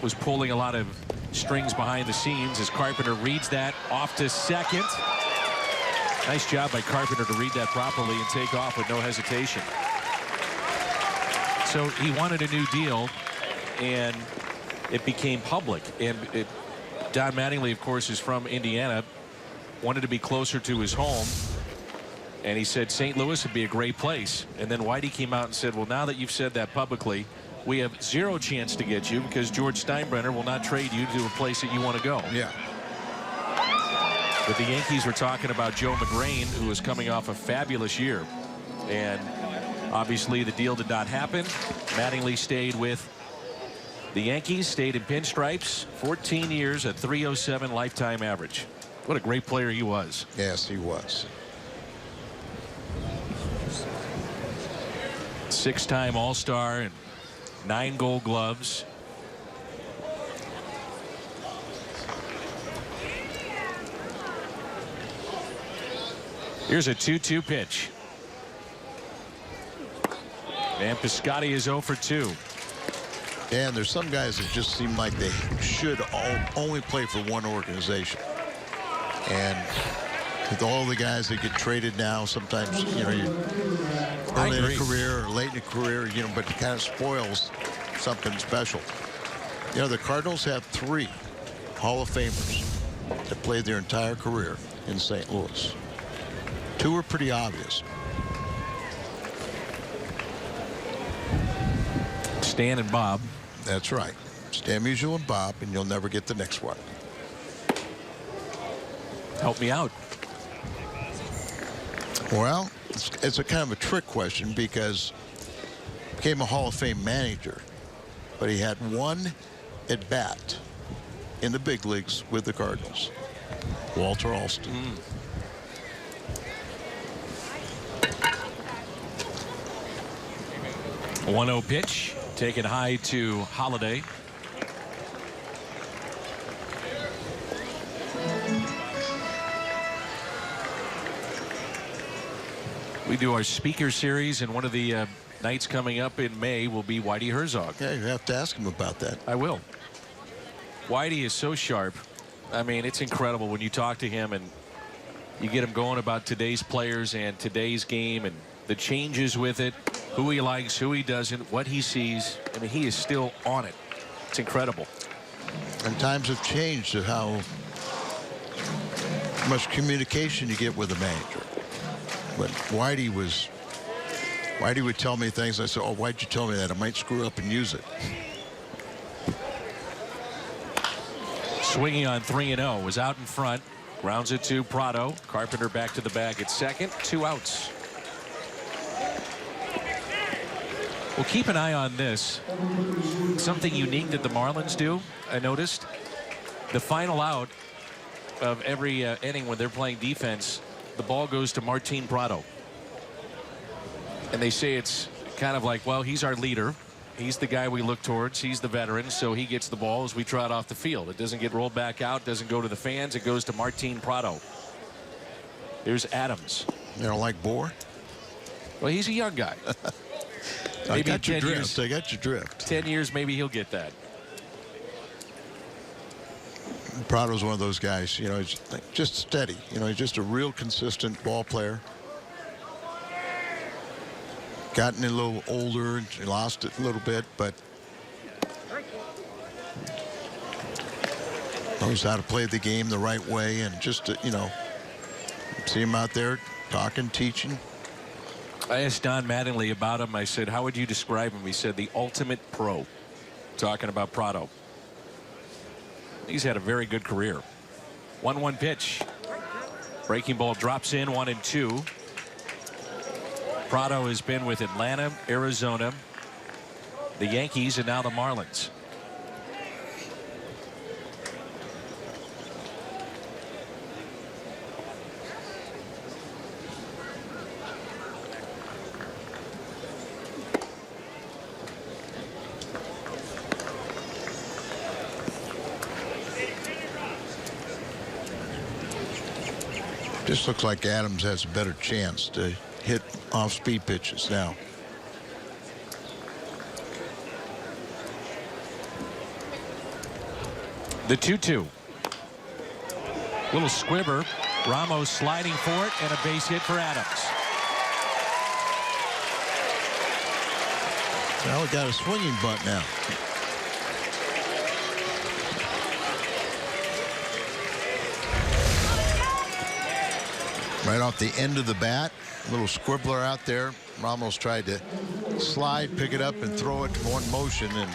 was pulling a lot of strings behind the scenes as Carpenter reads that off to second. Nice job by Carpenter to read that properly and take off with no hesitation. So he wanted a new deal, and it became public. And Don Mattingly, of course, is from Indiana, wanted to be closer to his home. And he said St. Louis would be a great place. And then Whitey came out and said, well, now that you've said that publicly, we have zero chance to get you because George Steinbrenner will not trade you to a place that you want to go. Yeah. But the Yankees were talking about Joe McGrain, who was coming off a fabulous year. And obviously the deal did not happen. Mattingly stayed with the Yankees, stayed in pinstripes, 14 years at .307 lifetime average. What a great player he was. Yes, he was. 6-time All-Star and 9 Gold Gloves. Here's a 2-2 pitch. And Piscotty is 0 for 2. And there's some guys that just seem like they should only play for one organization. And with all the guys that get traded now, sometimes, you know, you're early in a career or late in a career, you know, but it kind of spoils something special. You know, the Cardinals have 3 Hall of Famers that played their entire career in St. Louis. 2 are pretty obvious. Stan and Bob. That's right. Stan Musial and Bob, and you'll never get the next one. Help me out. Well, it's a kind of a trick question because he became a Hall of Fame manager, but he had 1 at bat in the big leagues with the Cardinals. Walter Alston. 1-0 pitch, taken high to Holiday. We do our speaker series, and one of the nights coming up in May will be Whitey Herzog. Yeah, you have to ask him about that. I will. Whitey is so sharp. I mean, it's incredible when you talk to him and you get him going about today's players and today's game and the changes with it, who he likes, who he doesn't, what he sees. I mean, he is still on it. It's incredible. And times have changed to how much communication you get with a manager. But Whitey would tell me things. I said, oh, why'd you tell me that? I might screw up and use it. Swinging on 3-0, was out in front, grounds it to Prado. Carpenter back to the bag at second, 2 outs. Well, keep an eye on this. Something unique that the Marlins do, I noticed. The final out of every inning when they're playing defense, the ball goes to Martin Prado. And they say it's kind of like, well, he's our leader. He's the guy we look towards. He's the veteran, so he gets the ball as we trot off the field. It doesn't get rolled back out, doesn't go to the fans. It goes to Martin Prado. There's Adams. You don't like Bohr? Well, he's a young guy. I got your drift. I got your drift. 10 years, maybe he'll get that. Prado's one of those guys, you know, he's just steady. You know, he's just a real consistent ball player. Gotten a little older and lost it a little bit, but knows how to play the game the right way. And just, you know, see him out there talking, teaching. I asked Don Mattingly about him. I said, how would you describe him? He said, the ultimate pro. Talking about Prado. He's had a very good career. 1-1 pitch. Breaking ball drops in, 1-2. Prado has been with Atlanta, Arizona, the Yankees, and now the Marlins. Just looks like Adams has a better chance to hit off-speed pitches now. The 2-2. Little squibber. Ramos sliding for it, and a base hit for Adams. Well, we got a swinging bunt now. Right off the end of the bat, a little squibbler out there. Ramos tried to slide, pick it up, and throw it in one motion, and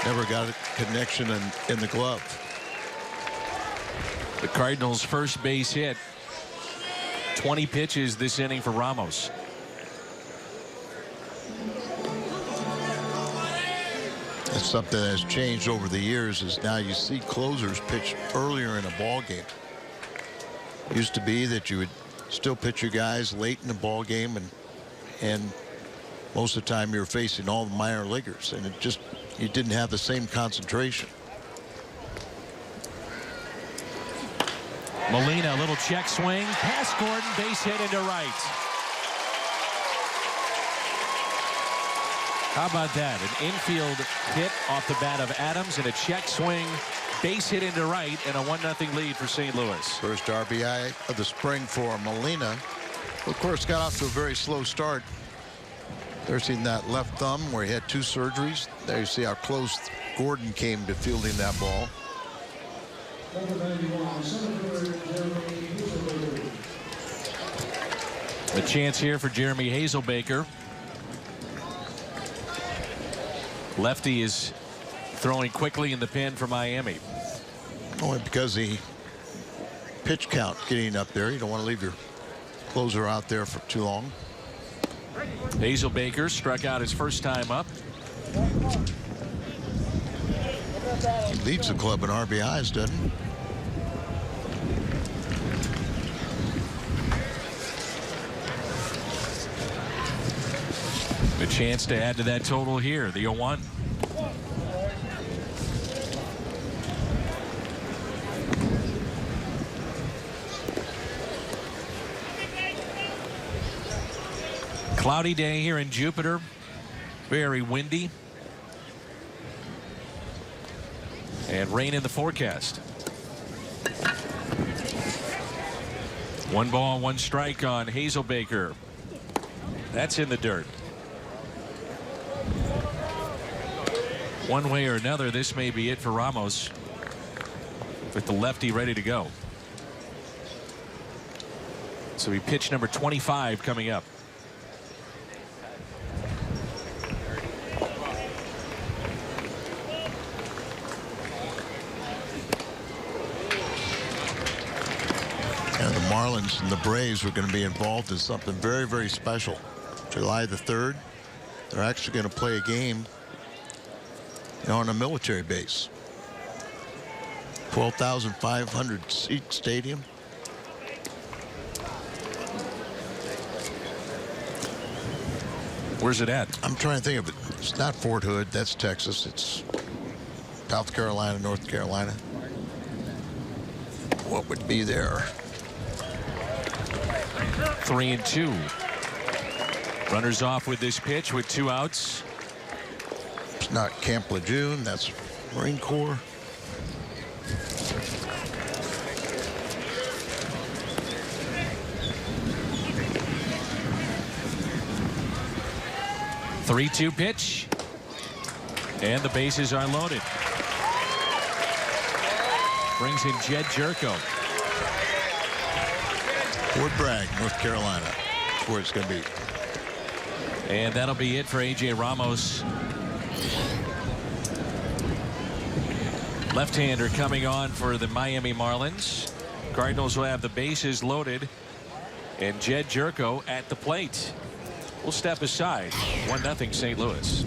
never got a connection in the glove. The Cardinals' first base hit. 20 pitches this inning for Ramos. That's something that has changed over the years, is now you see closers pitch earlier in a ball game. Used to be that you would still pitch your guys late in the ball game, and most of the time you're facing all the minor leaguers, and you didn't have the same concentration. Molina, a little check swing, past Gordon, base hit into right. How about that? An infield hit off the bat of Adams and a check swing, base hit into right, and a 1-0 lead for St. Louis. First RBI of the spring for Molina. Of course, got off to a very slow start. There's seen that left thumb where he had 2 surgeries. There you see how close Gordon came to fielding that ball. A chance here for Jeremy Hazelbaker. Lefty is throwing quickly in the pen for Miami. Only because the pitch count getting up there. You don't want to leave your closer out there for too long. Hazelbaker struck out his first time up. He leads the club in RBIs, doesn't he? A chance to add to that total here. The 0-1. Cloudy day here in Jupiter. Very windy. And rain in the forecast. 1 ball, 1 strike on Hazelbaker. That's in the dirt. One way or another, this may be it for Ramos, with the lefty ready to go. So he pitched number 25 coming up. And the Marlins and the Braves are going to be involved in something very, very special. July the 3rd, they're actually going to play a game on a military base. 12,500 seat stadium. Where's it at? I'm trying to think of it. It's not Fort Hood. That's Texas. It's South Carolina, North Carolina. What would be there? 3-2. Runners off with this pitch with 2 outs. It's not Camp Lejeune. That's Marine Corps. Three-two pitch, and the bases are loaded. Brings in Jed Jerko. Fort Bragg, North Carolina. That's where it's going to be. And that'll be it for A.J. Ramos. Left-hander coming on for the Miami Marlins. Cardinals will have the bases loaded, and Jed Jerko at the plate. We'll step aside. 1-0 St. Louis.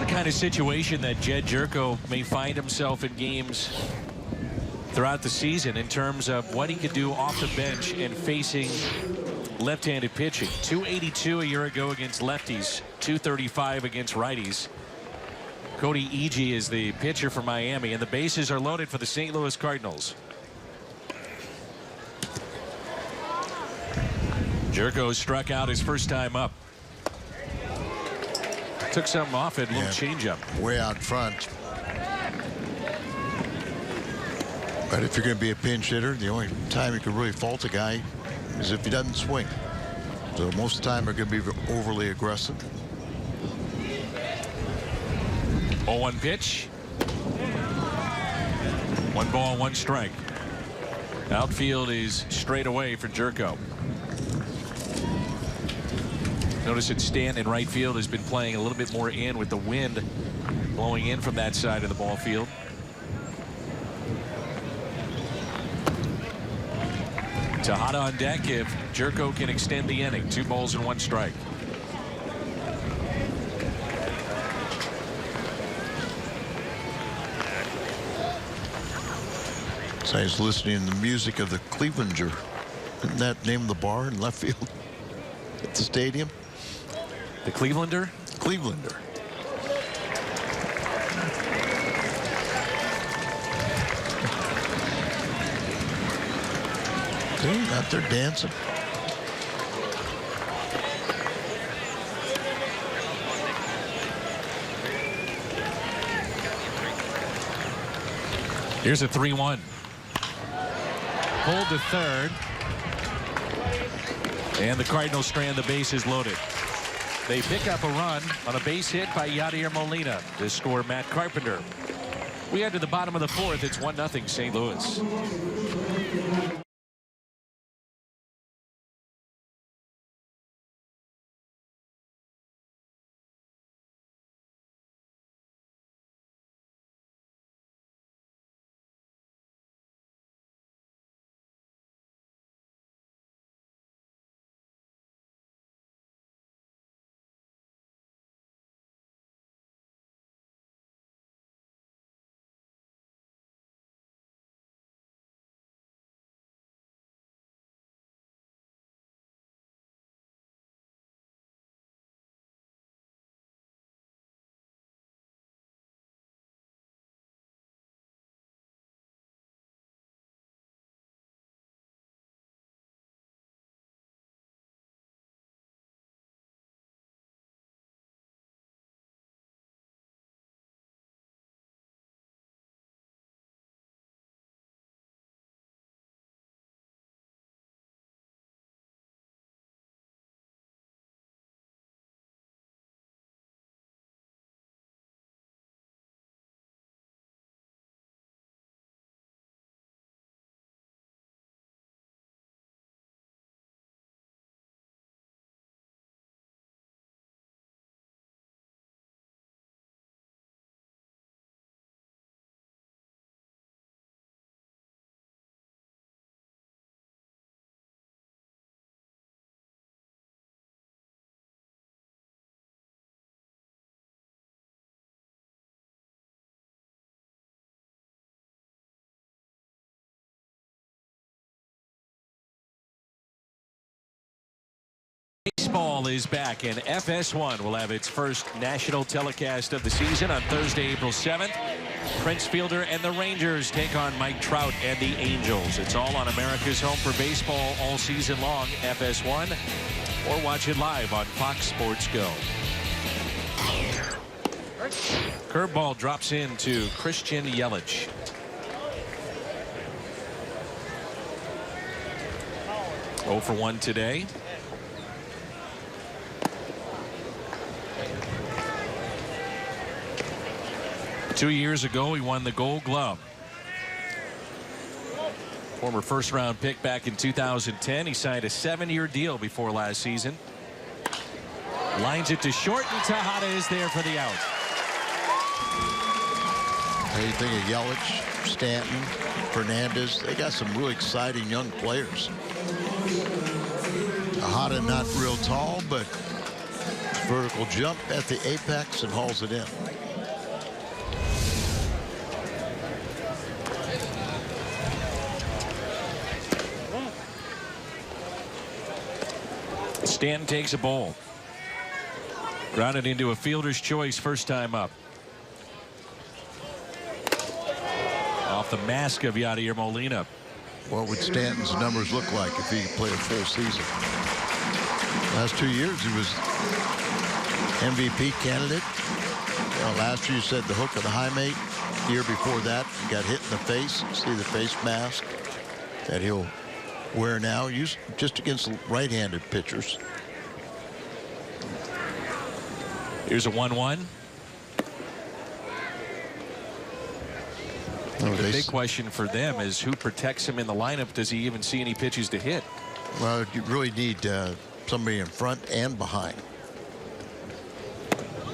the kind of situation that Jed Jerko may find himself in games throughout the season in terms of what he could do off the bench and facing left-handed pitching. 282 a year ago against lefties, 235 against righties. Cody Ege is the pitcher for Miami, and the bases are loaded for the St. Louis Cardinals. Jerko struck out his first time up. Took something off it, a little changeup. Way out front. But if you're going to be a pinch hitter, the only time you can really fault a guy is if he doesn't swing. So most of the time they're going to be overly aggressive. 0-1 pitch. 1 ball, 1 strike. Outfield is straight away for Jerko. Notice that Stanton in right field has been playing a little bit more in with the wind blowing in from that side of the ball field. Tejada on deck if Jerko can extend the inning. 2 balls and 1 strike. So I was listening to the music of the Clevelander. Isn't that name of the bar in left field at the stadium? The Clevelander? Clevelander. See, out there dancing. Here's a 3-1. Pulled to third. And the Cardinals strand the bases loaded. They pick up a run on a base hit by Yadier Molina to score Matt Carpenter. We head to the bottom of the 4th. It's 1-0 St. Louis. Baseball is back, and FS1 will have its first national telecast of the season on Thursday, April 7th. Prince Fielder and the Rangers take on Mike Trout and the Angels. It's all on America's home for baseball all season long, FS1, or watch it live on Fox Sports Go. Curveball drops in to Christian Yelich. Oh for 1 today. Two years ago, he won the Gold Glove. Former first-round pick back in 2010. He signed a 7-year deal before last season. Lines it to short, and Tejada is there for the out. Anything of Yelich, Stanton, Fernandez, they got some really exciting young players. Tejada not real tall, but vertical jump at the apex and hauls it in. Stanton takes a ball. Grounded into a fielder's choice first time up. Off the mask of Yadier Molina. What would Stanton's numbers look like if he played a full season? Last 2 years he was MVP candidate. Last year you said the hook of the high mate. The year before that he got hit in the face. See the face mask that he'll wear now, used just against right-handed pitchers. Here's a 1-1. The big question for them is who protects him in the lineup. Does he even see any pitches to hit? Well, you really need somebody in front and behind.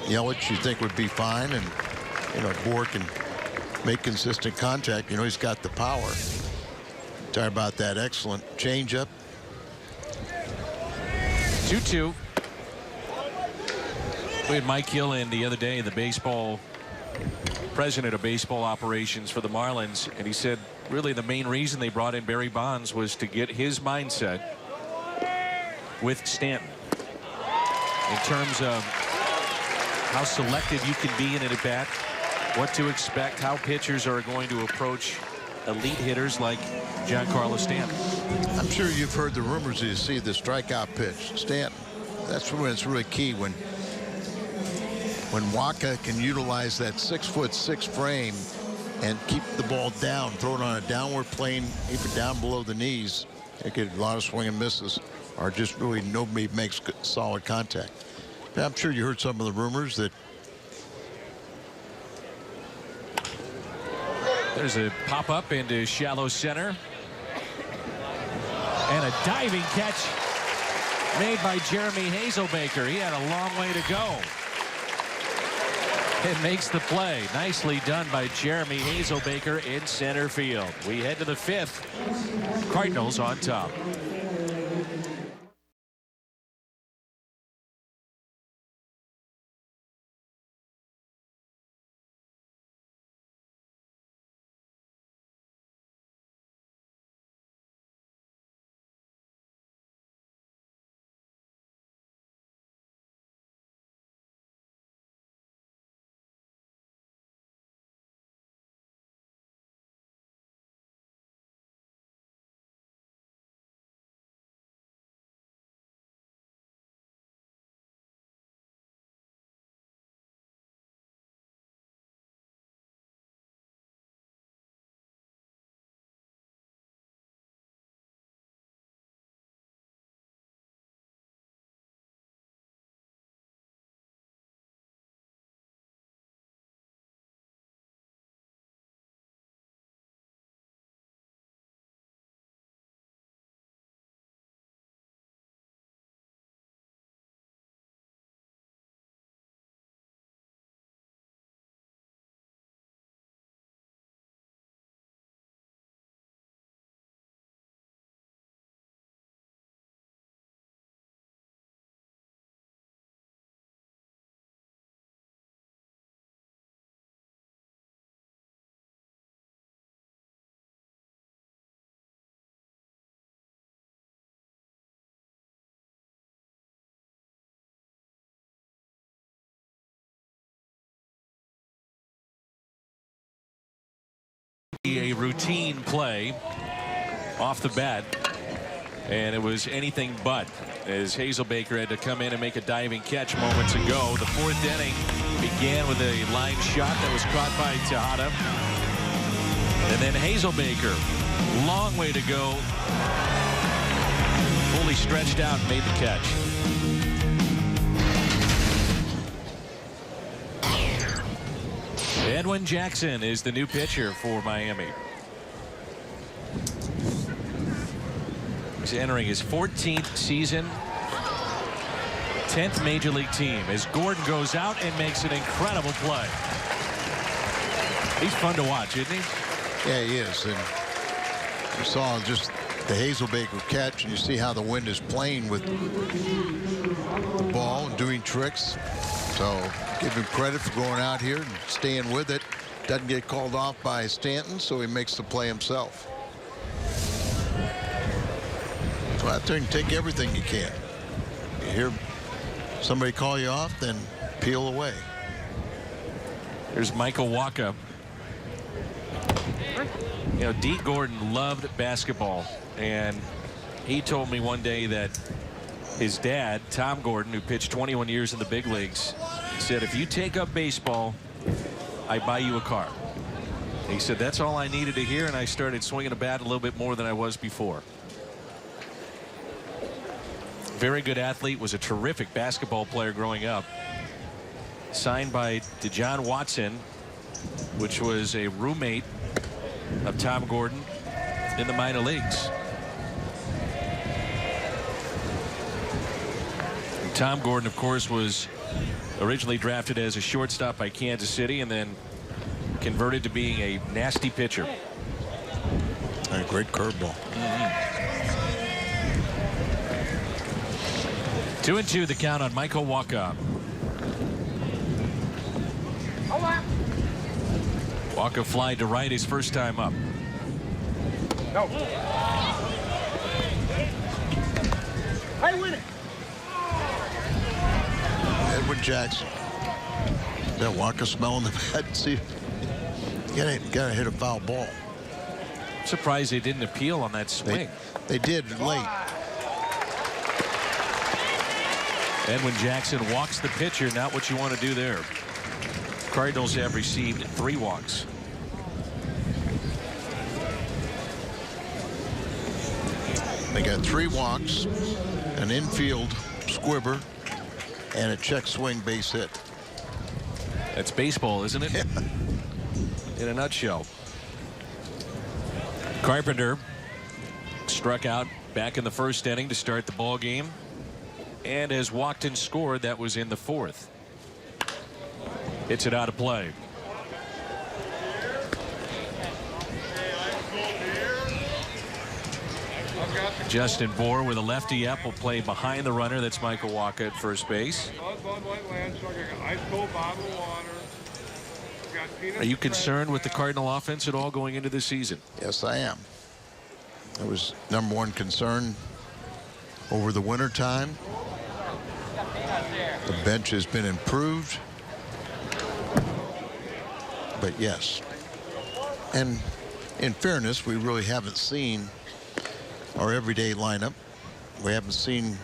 Yelich, you think, would be fine, and Bohr can make consistent contact. He's got the power. Talk about that excellent changeup. 2-2. We had Mike Hill in the other day, the president of baseball operations for the Marlins, and he said really the main reason they brought in Barry Bonds was to get his mindset with Stanton in terms of how selective you can be in an at-bat, what to expect, how pitchers are going to approach elite hitters like Giancarlo Stanton. I'm sure you've heard the rumors you see the strikeout pitch. Stanton, that's when it's really key, when Waka can utilize that 6'6" frame and keep the ball down, throw it on a downward plane, even down below the knees. They get a lot of swing and misses, or just really nobody makes solid contact. But I'm sure you heard some of the rumors that. There's a pop-up into shallow center. And a diving catch made by Jeremy Hazelbaker. He had a long way to go. It makes the play. Nicely done by Jeremy Hazelbaker in center field. We head to the 5th. Cardinals on top. A routine play off the bat, and it was anything but, as Hazelbaker had to come in and make a diving catch moments ago. The 4th inning began with a line shot that was caught by Tejada, and then Hazelbaker, long way to go, fully stretched out and made the catch. Edwin Jackson is the new pitcher for Miami. He's entering his 14th season, 10th major league team, as Gordon goes out and makes an incredible play. He's fun to watch, isn't he? Yeah, he is. And you saw just the Hazelbaker catch, and you see how the wind is playing with the ball and doing tricks. So give him credit for going out here and staying with it. Doesn't get called off by Stanton, so he makes the play himself. So out there and take everything you can. You hear somebody call you off, then peel away. Here's Michael Wacha. You know, Dee Gordon loved basketball, and he told me one day that his dad, Tom Gordon, who pitched 21 years in the big leagues, said, if you take up baseball, I buy you a car. And he said, that's all I needed to hear, and I started swinging a bat a little bit more than I was before. Very good athlete, was a terrific basketball player growing up. Signed by DeJohn Watson, which was a roommate of Tom Gordon in the minor leagues. And Tom Gordon, of course, was originally drafted as a shortstop by Kansas City and then converted to being a nasty pitcher. A great curveball. 2-2 the count on Michael Wacha. Wacha fly to right his first time up. No. I win it. Edwin Jackson. That Wacha smelling the bat. See, you gotta hit a foul ball. Surprised they didn't appeal on that swing. They did late. Edwin Jackson walks the pitcher. Not what you want to do there. Cardinals have received 3 walks. They got 3 walks, an infield squibber, and a check swing base hit. That's baseball, isn't it? In a nutshell. Carpenter struck out back in the first inning to start the ball game, and has walked and scored. That was in the 4th. Hits it out of play. Justin Bohr with a lefty up will play behind the runner. That's Michael Wacha at first base. Are you concerned with the Cardinal offense at all going into this season? Yes, I am. That was #1 concern over the winter time. The bench has been improved. But yes. And in fairness, we really haven't seen our everyday lineup. We haven't seen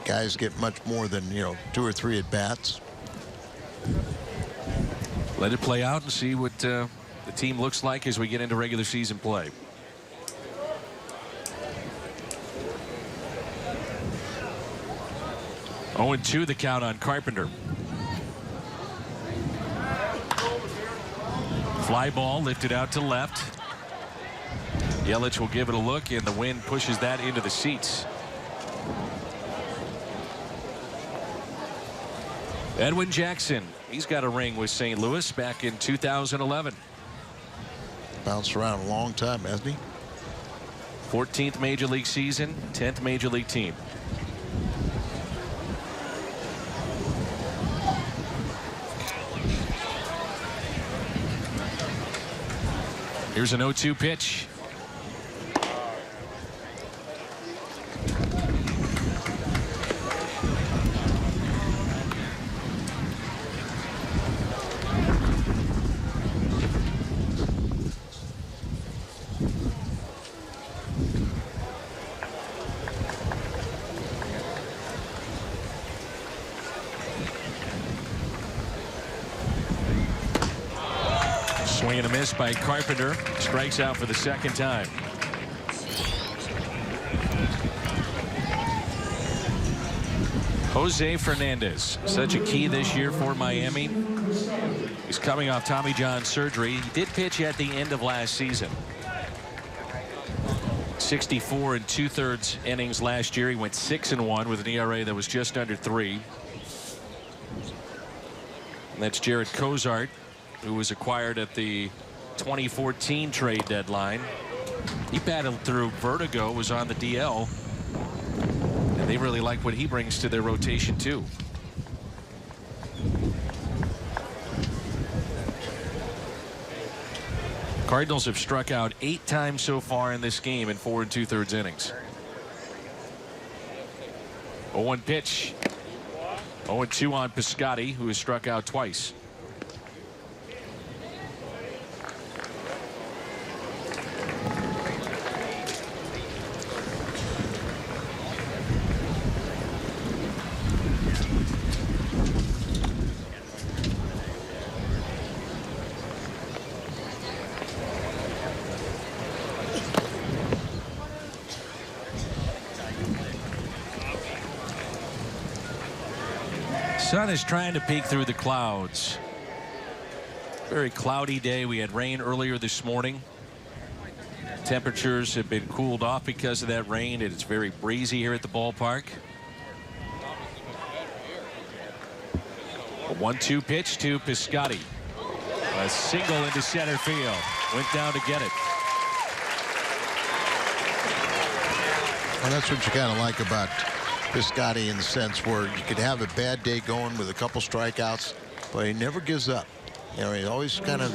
guys get much more than, 2 or 3 at bats. Let it play out and see what the team looks like as we get into regular season play. Oh, 0-2 the count on Carpenter. Fly ball lifted out to left. Yelich will give it a look, and the wind pushes that into the seats. Edwin Jackson, he's got a ring with St. Louis back in 2011. Bounced around a long time, hasn't he? 14th major league season, 10th major league team. Here's an 0-2 pitch. Swing and a miss by Carpenter. Strikes out for the 2nd time. Jose Fernandez, such a key this year for Miami. He's coming off Tommy John surgery. He did pitch at the end of last season. 64 2/3 innings last year. He went 6-1 with an ERA that was just under 3. And that's Jared Cozart, who was acquired at the 2014 trade deadline. He battled through vertigo, was on the DL, and they really like what he brings to their rotation too. Cardinals have struck out 8 times so far in this game in 4 2/3 innings. 0-1 pitch. 0-2 on Piscotty, who has struck out twice. Sun is trying to peek through the clouds. Very cloudy day. We had rain earlier this morning. Temperatures have been cooled off because of that rain. It's very breezy here at the ballpark. A 1-2 pitch to Piscotty. A single into center field. Went down to get it. And that's what you kind of like about Piscotty, in the sense where you could have a bad day going with a couple strikeouts, but he never gives up. You know, he's always kind of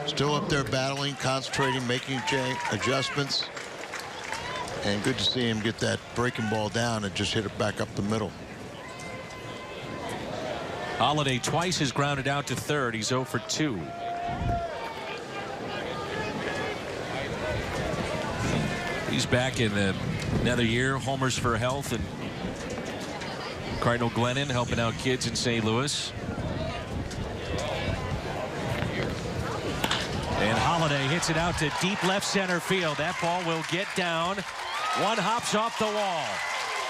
still up there battling, concentrating, making adjustments. And good to see him get that breaking ball down and just hit it back up the middle. Holiday twice has grounded out to third. He's 0 for 2. He's back in another year. Homers for health, and Cardinal Glennon helping out kids in St. Louis. And Holiday hits it out to deep left center field. That ball will get down. One hops off the wall.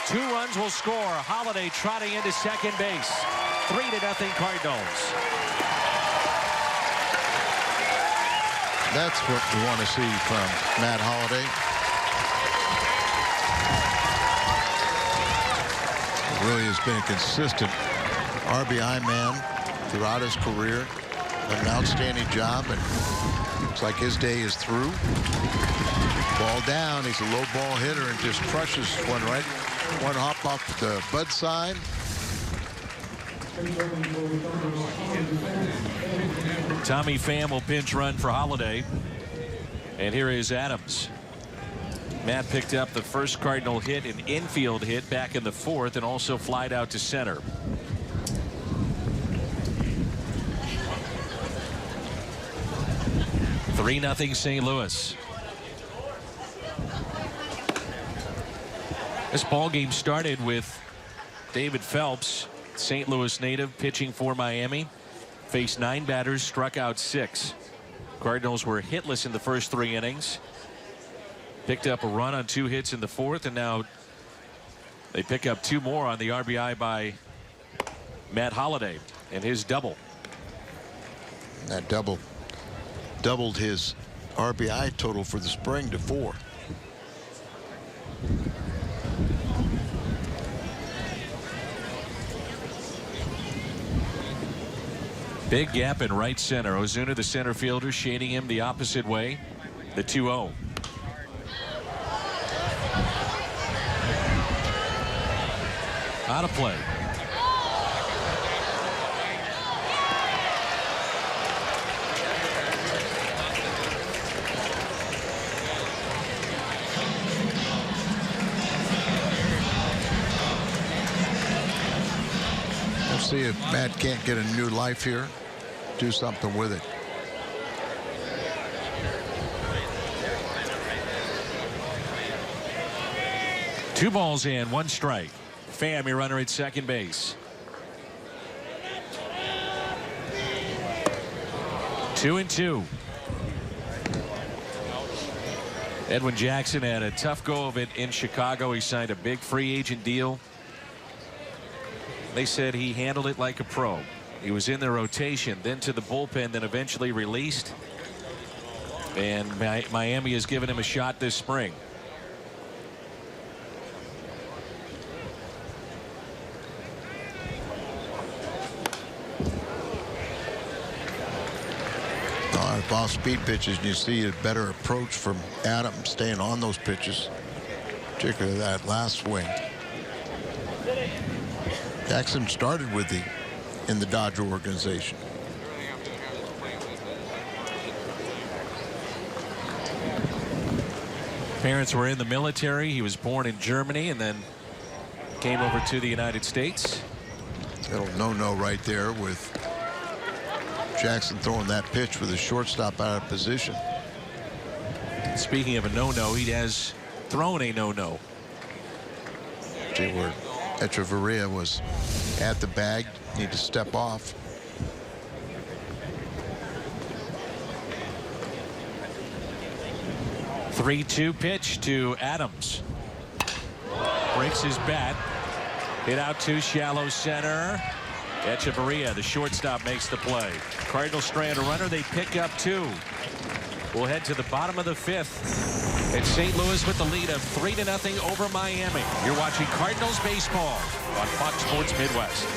2 runs will score. Holiday trotting into second base. 3-0 Cardinals. That's what we want to see from Matt Holiday. Really has been a consistent RBI man throughout his career. An outstanding job, and looks like his day is through. Ball down. He's a low ball hitter and just crushes one right. One hop off the Bud side. Tommy Pham will pinch run for Holiday. And here is Adams. Matt picked up the first Cardinal hit, an infield hit back in the 4th, and also flied out to center. (3-0) St. Louis. This ball game started with David Phelps, St. Louis native, pitching for Miami. Faced 9 batters, struck out 6. Cardinals were hitless in the first 3 innings. Picked up a run on 2 hits in the 4th, and now they pick up 2 more on the RBI by Matt Holiday and his double. That doubled his RBI total for the spring to 4. Big gap in right center. Ozuna, the center fielder, shading him the opposite way. The 2-0. Out of play. Let's see if Matt can't get a new life here. Do something with it. Two balls and 1 strike. Pham, your runner at second base. 2-2. Edwin Jackson had a tough go of it in Chicago. He signed a big free agent deal. They said he handled it like a pro. He was in the rotation, then to the bullpen, then eventually released. And Miami has given him a shot this spring. off-speed pitches, and you see a better approach from Adam staying on those pitches, particularly that last swing. Jackson started with in the Dodger organization. Parents were in the military. He was born in Germany and then came over to the United States. Little no-no right there with Jackson throwing that pitch with his shortstop out of position. Speaking of a no-no, he has thrown a no-no. See where Echeverria was at the bag, need to step off. Three-two pitch to Adams. Breaks his bat. Hit out to shallow center. Echeverria, the shortstop, makes the play. Cardinals strand a runner. They pick up two. We'll head to the bottom of the fifth. It's St. Louis with the lead of 3-0 over Miami. You're watching Cardinals baseball on Fox Sports Midwest.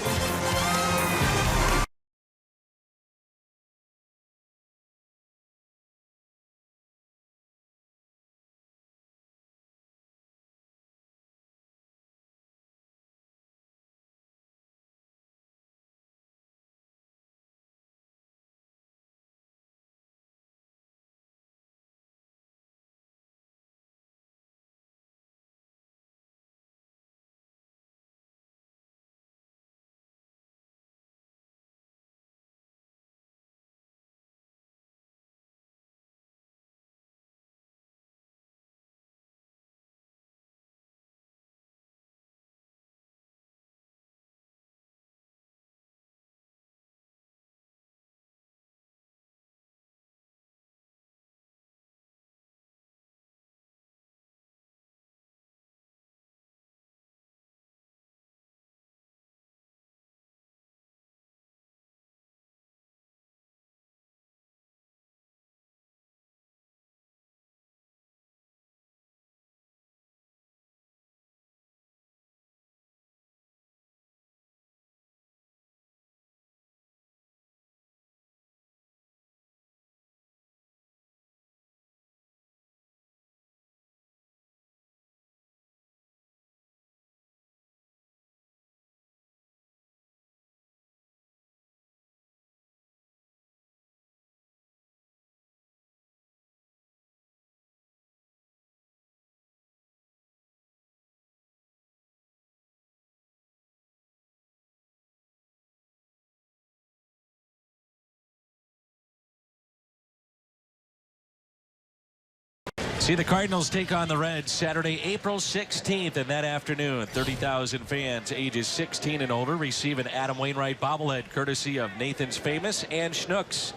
See the Cardinals take on the Reds Saturday, April 16th, and that afternoon, 30,000 fans ages 16 and older receive an Adam Wainwright bobblehead courtesy of Nathan's Famous and Schnucks.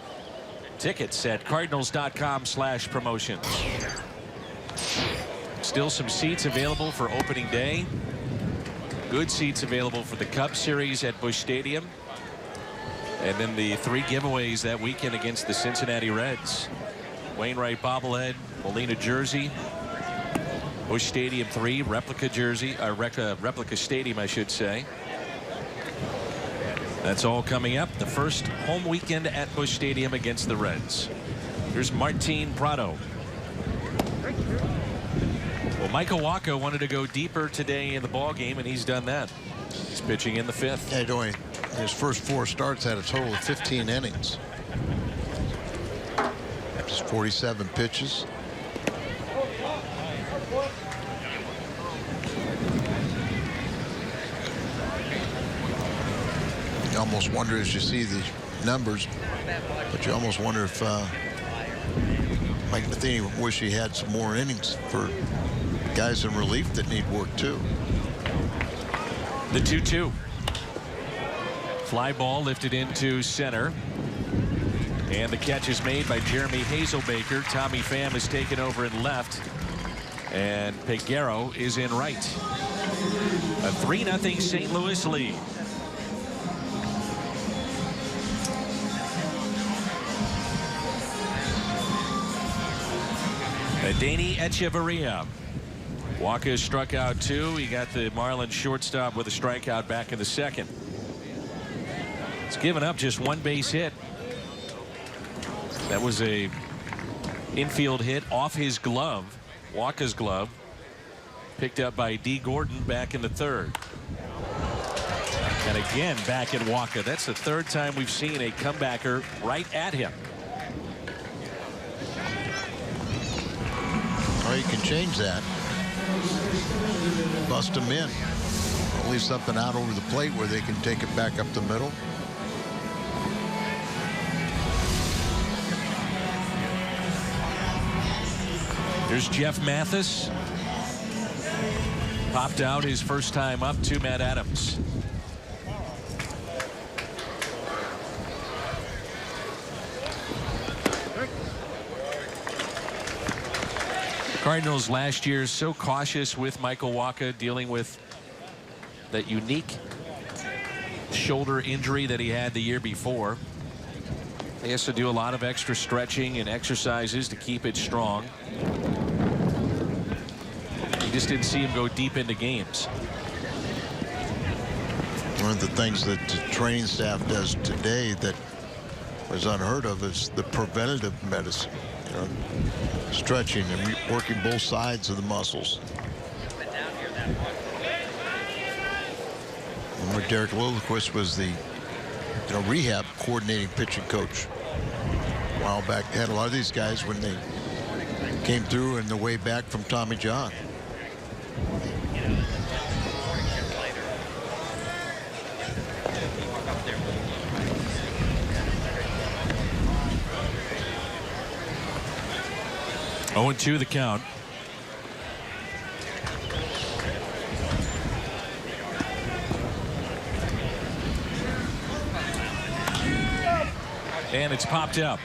Tickets at cardinals.com/promotions. Still some seats available for opening day. Good seats available for the Cup Series at Busch Stadium. And then the three giveaways that weekend against the Cincinnati Reds. Wainwright bobblehead, Molina jersey, Busch Stadium 3 replica jersey, replica stadium, I should say. That's all coming up. The first home weekend at Busch Stadium against the Reds. Here's Martin Prado. Well, Michael Wacha wanted to go deeper today in the ball game, and he's done that. He's pitching in the fifth. Yeah, doing his first 4 starts had a total of 15 innings. Just 47 pitches. You almost wonder as you see the numbers, but you almost wonder if Mike Matheny wish he had some more innings for guys in relief that need work too. The 2-2. Fly ball lifted into center. And the catch is made by Jeremy Hazelbaker. Tommy Pham is taken over in left. And Peguero is in right. A 3-0 St. Louis lead. Adeiny Echeverria. Wacha struck out 2. He got the Marlins shortstop with a strikeout back in the second. It's given up just 1 base hit. That was a infield hit off his glove, Walker's glove, picked up by D. Gordon back in the third. And again back at Walker. That's the third time we've seen a comebacker right at him. Well, you can change that. Bust them in. At least something out over the plate where they can take it back up the middle. Here's Jeff Mathis. Popped out his first time up to Matt Adams. Cardinals last year so cautious with Michael Wacha, dealing with that unique shoulder injury that he had the year before. He has to do a lot of extra stretching and exercises to keep it strong. You just didn't see him go deep into games. One of the things that the training staff does today that was unheard of is the preventative medicine. You know, stretching and working both sides of the muscles. Remember, Derek Lilliquist was the rehab coordinating pitching coach a while back. They had a lot of these guys when they came through in the way back from Tommy John. Oh, 0-2 the count. And it's popped up.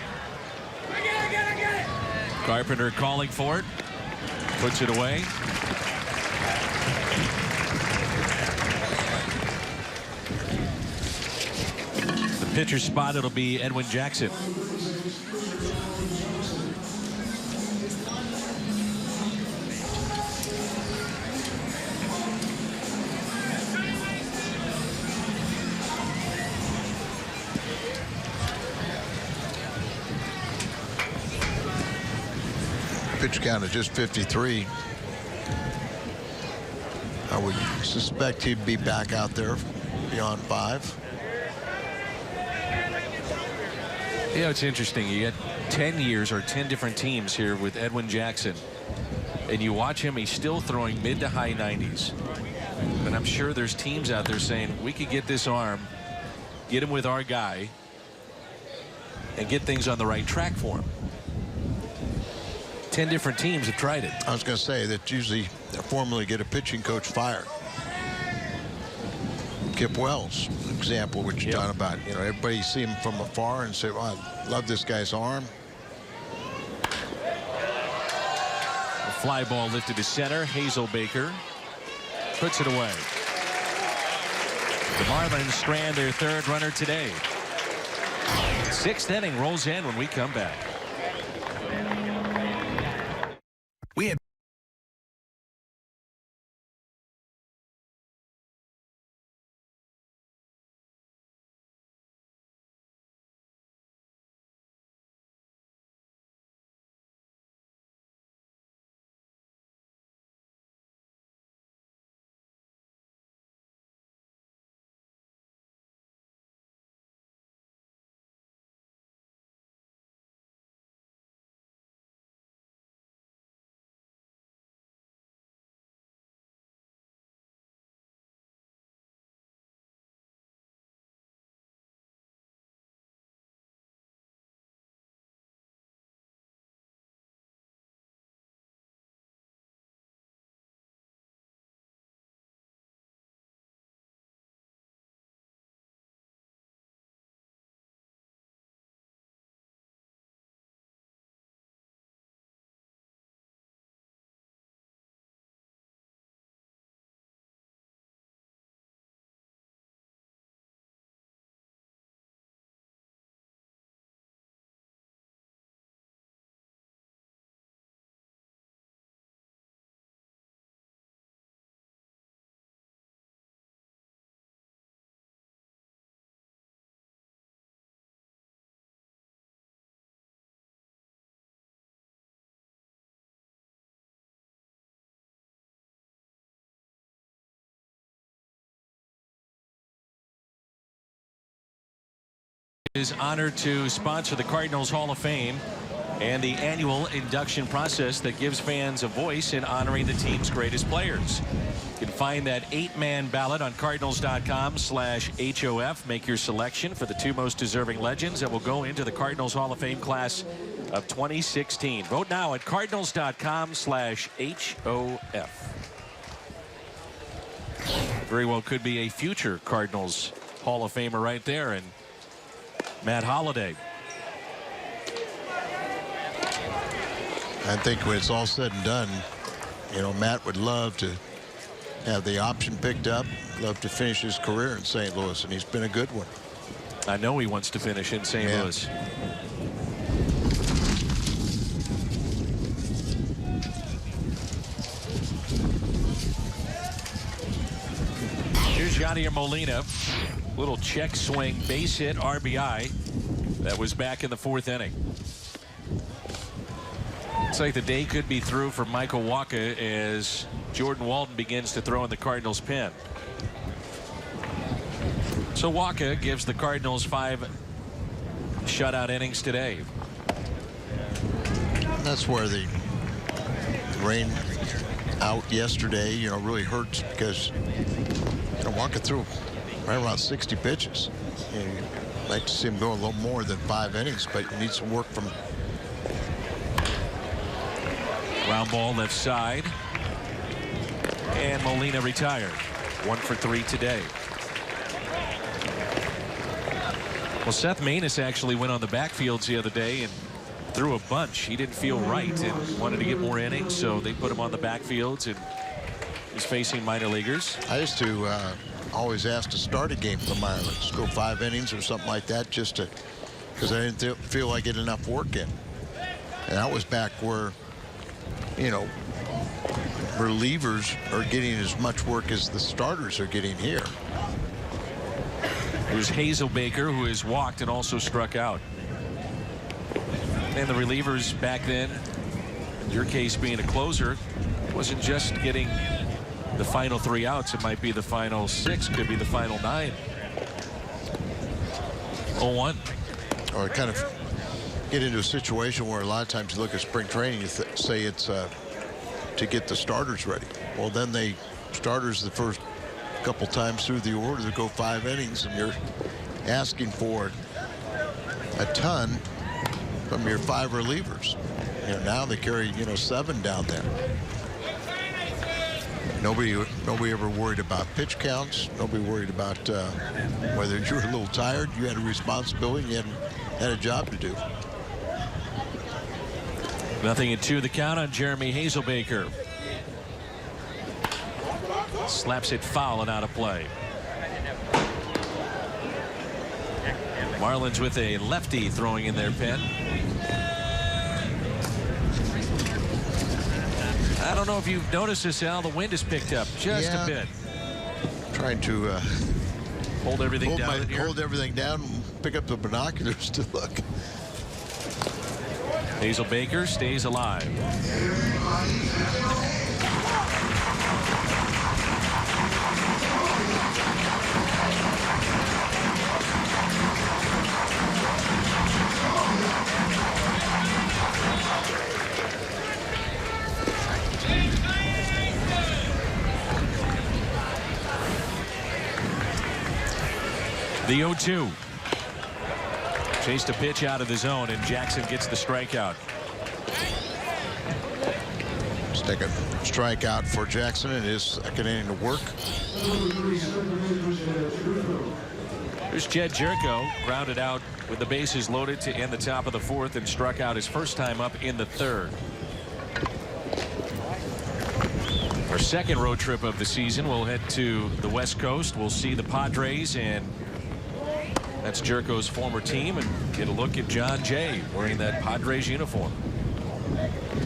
Carpenter calling for it. Puts it away. The pitcher spot, it'll be Edwin Jackson. Pitch count of just 53. I would suspect he'd be back out there beyond 5. You know, it's interesting. You get 10 years or 10 different teams here with Edwin Jackson. And you watch him, he's still throwing mid to high 90s. But I'm sure there's teams out there saying, we could get this arm, get him with our guy, and get things on the right track for him. 10 different teams have tried it. I was going to say that usually formally get a pitching coach fired. Kip Wells, example, what you're talking about. You know, everybody see him from afar and say, well, I love this guy's arm. The fly ball lifted to center. Hazelbaker puts it away. The Marlins strand their third runner today. 6th inning rolls in when we come back. We had is honored to sponsor the Cardinals Hall of Fame and the annual induction process that gives fans a voice in honoring the team's greatest players. You can find that 8-man ballot on Cardinals.com/HOF. Make your selection for the 2 most deserving legends that will go into the Cardinals Hall of Fame class of 2016. Vote now at Cardinals.com/HOF. Very well could be a future Cardinals Hall of Famer right there, and Matt Holliday. I think when it's all said and done, you know, Matt would love to have the option picked up, love to finish his career in St. Louis, and he's been a good one. I know he wants to finish in St. Louis. Here's Yadier Molina. Little check swing, base hit, RBI. That was back in the 4th inning. Looks like the day could be through for Michael Wacha as Jordan Walden begins to throw in the Cardinals pen. So Wacha gives the Cardinals 5 shutout innings today. That's where the rain out yesterday, you know, really hurts because, you know, Wacha threw right around 60 pitches. You know, you'd like to see him go a little more than 5 innings, but you need some work from. Ground ball left side. And Molina retired. 1 for 3 today. Well, Seth Maness actually went on the backfields the other day and threw a bunch. He didn't feel right and wanted to get more innings, so they put him on the backfields, and he's facing minor leaguers. I used to always ask to start a game for the Marlins, go 5 innings or something like that, just to, because I didn't feel like getting enough work in. And that was back where, you know, relievers are getting as much work as the starters are getting here. There's Hazelbaker, who has walked and also struck out. And the relievers back then, in your case being a closer, wasn't just getting the final 3 outs. It might be the final 6, could be the final 9. 0-1. Or kind of get into a situation where a lot of times you look at spring training, you say it's to get the starters ready. Well, then they starters the first couple times through the order to go 5 innings, and you're asking for a ton from your 5 relievers. You know, now they carry, you know, 7 down there. Nobody ever worried about pitch counts. Nobody worried about whether you were a little tired. You had a responsibility. You had a job to do. 0-2 the count on Jeremy Hazelbaker. Slaps it foul and out of play. Marlins with a lefty throwing in their pen. I don't know if you've noticed this, Al. The wind has picked up just a bit. Trying to hold everything down. Hold everything down and pick up the binoculars to look. Hazelbaker stays alive. The 0-2. Chased a pitch out of the zone, and Jackson gets the strikeout. Let's take a strikeout for Jackson in his 2nd inning to work. There's Jed Jerko, grounded out with the bases loaded to end the top of the 4th, and struck out his first time up in the 3rd. Our 2nd road trip of the season. We'll head to the West Coast. We'll see the Padres, and that's Jerko's former team, and get a look at John Jay wearing that Padres uniform.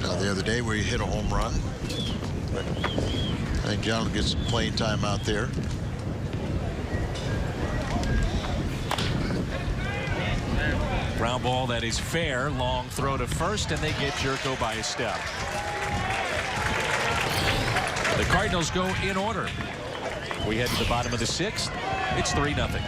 Now, the other day we hit a home run. But I think John will get some playing time out there. Ground ball that is fair. Long throw to first, and they get Jerko by a step. The Cardinals go in order. We head to the bottom of the 6th. It's 3-0.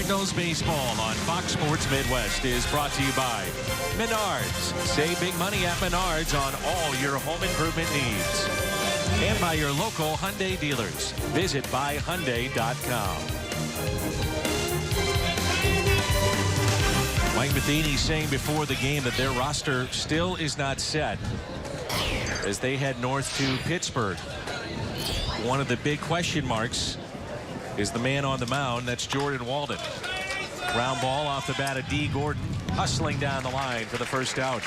Cardinals baseball on Fox Sports Midwest is brought to you by Menards. Save big money at Menards on all your home improvement needs. And by your local Hyundai dealers. Visit buyhyundai.com. Mike Matheny saying before the game that their roster still is not set as they head north to Pittsburgh. One of the big question marks is the man on the mound. That's Jordan Walden. Ground ball off the bat of D. Gordon, hustling down the line for the first out.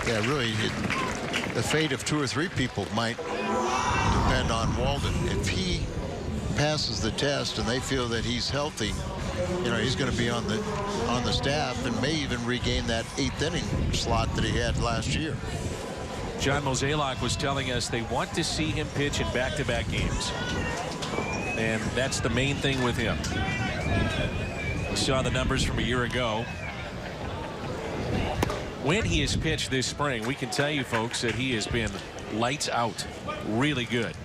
Yeah, really, the fate of 2 or 3 people might depend on Walden. If he passes the test and they feel that he's healthy, you know, he's going to be on the staff and may even regain that 8th inning slot that he had last year. John Mozeliak was telling us they want to see him pitch in back-to-back games. And that's the main thing with him. We saw the numbers from a year ago. When he has pitched this spring, we can tell you folks that he has been lights out. Really good.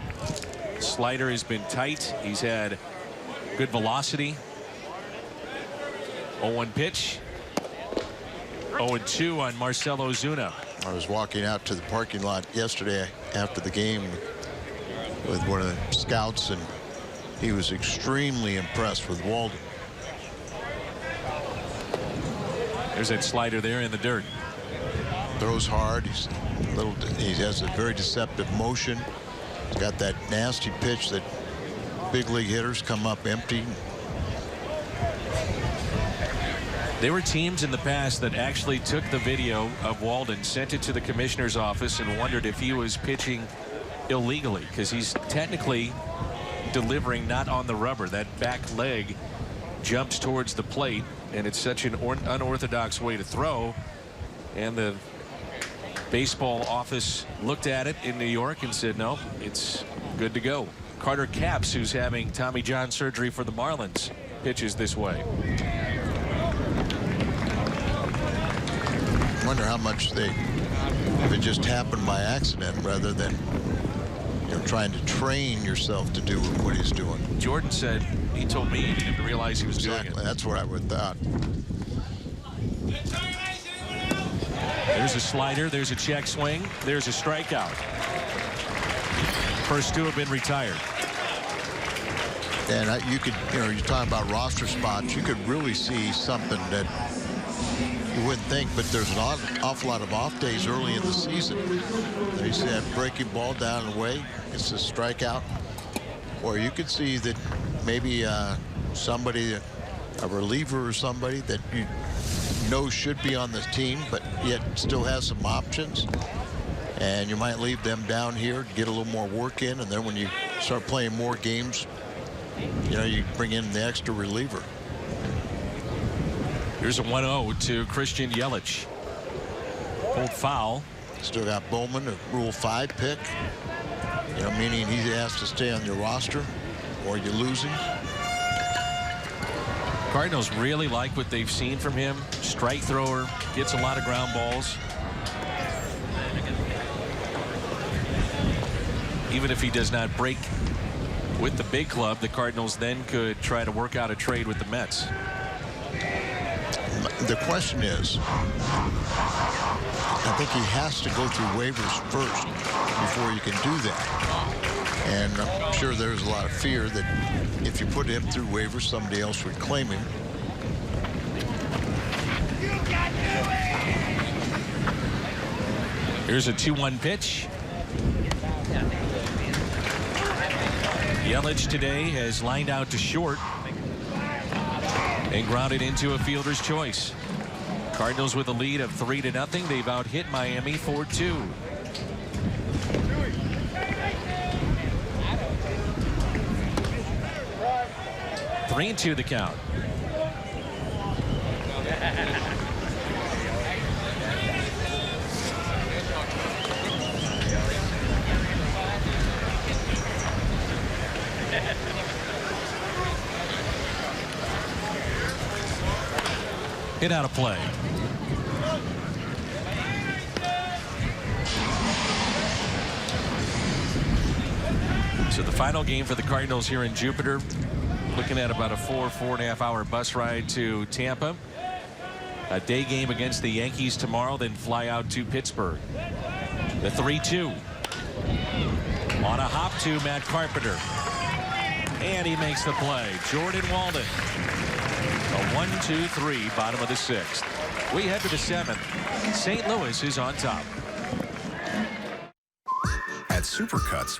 Slider has been tight. He's had good velocity. 0-1 pitch. 0-2 on Marcell Ozuna. I was walking out to the parking lot yesterday after the game with one of the scouts, and he was extremely impressed with Walden. There's that slider there in the dirt. Throws hard. He has a very deceptive motion. He's got that nasty pitch that big league hitters come up empty. There were teams in the past that actually took the video of Walden, sent it to the commissioner's office, and wondered if he was pitching illegally, because he's technically delivering not on the rubber. That back leg jumps towards the plate, and it's such an unorthodox way to throw. And the baseball office looked at it in New York and said, no, it's good to go. Carter Capps, who's having Tommy John surgery for the Marlins, pitches this way. I wonder how much if it just happened by accident rather than, you know, trying to train yourself to do what he's doing. Jordan said he told me he didn't realize he was doing it. That's what I would thought. There's a slider. There's a check swing. There's a strikeout. First 2 have been retired. And you could, you know, you're talking about roster spots. You could really see something that you wouldn't think, but there's an awful lot of off days early in the season. You see that breaking ball down and away. It's a strikeout. Or you could see that maybe somebody, a reliever or somebody that you know should be on the team, but yet still has some options. And you might leave them down here to get a little more work in, and then when you start playing more games, you know, you bring in the extra reliever. Here's a 1-0 to Christian Yelich. Pulled foul. Still got Bowman, a Rule 5 pick. You know, meaning he has to stay on your roster or you lose him. Cardinals really like what they've seen from him. Strike thrower, gets a lot of ground balls. Even if he does not break with the big club, the Cardinals then could try to work out a trade with the Mets. The question is, I think he has to go through waivers first before you can do that. And I'm sure there's a lot of fear that if you put him through waivers, somebody else would claim him. Here's a 2-1 pitch. Yelich today has lined out to short and grounded into a fielder's choice. Cardinals with a lead of 3-0. They've out-hit Miami 4-2. Three and 2 the count. Hit out of play. So the final game for the Cardinals here in Jupiter Looking at about a 4.5 hour bus ride to Tampa. A day game against the Yankees tomorrow, then fly out to Pittsburgh. The 3-2. On a hop to Matt Carpenter. And he makes the play. Jordan Walden. A 1-2-3, bottom of the 6th. We head to the 7th. St. Louis is on top. At Supercuts.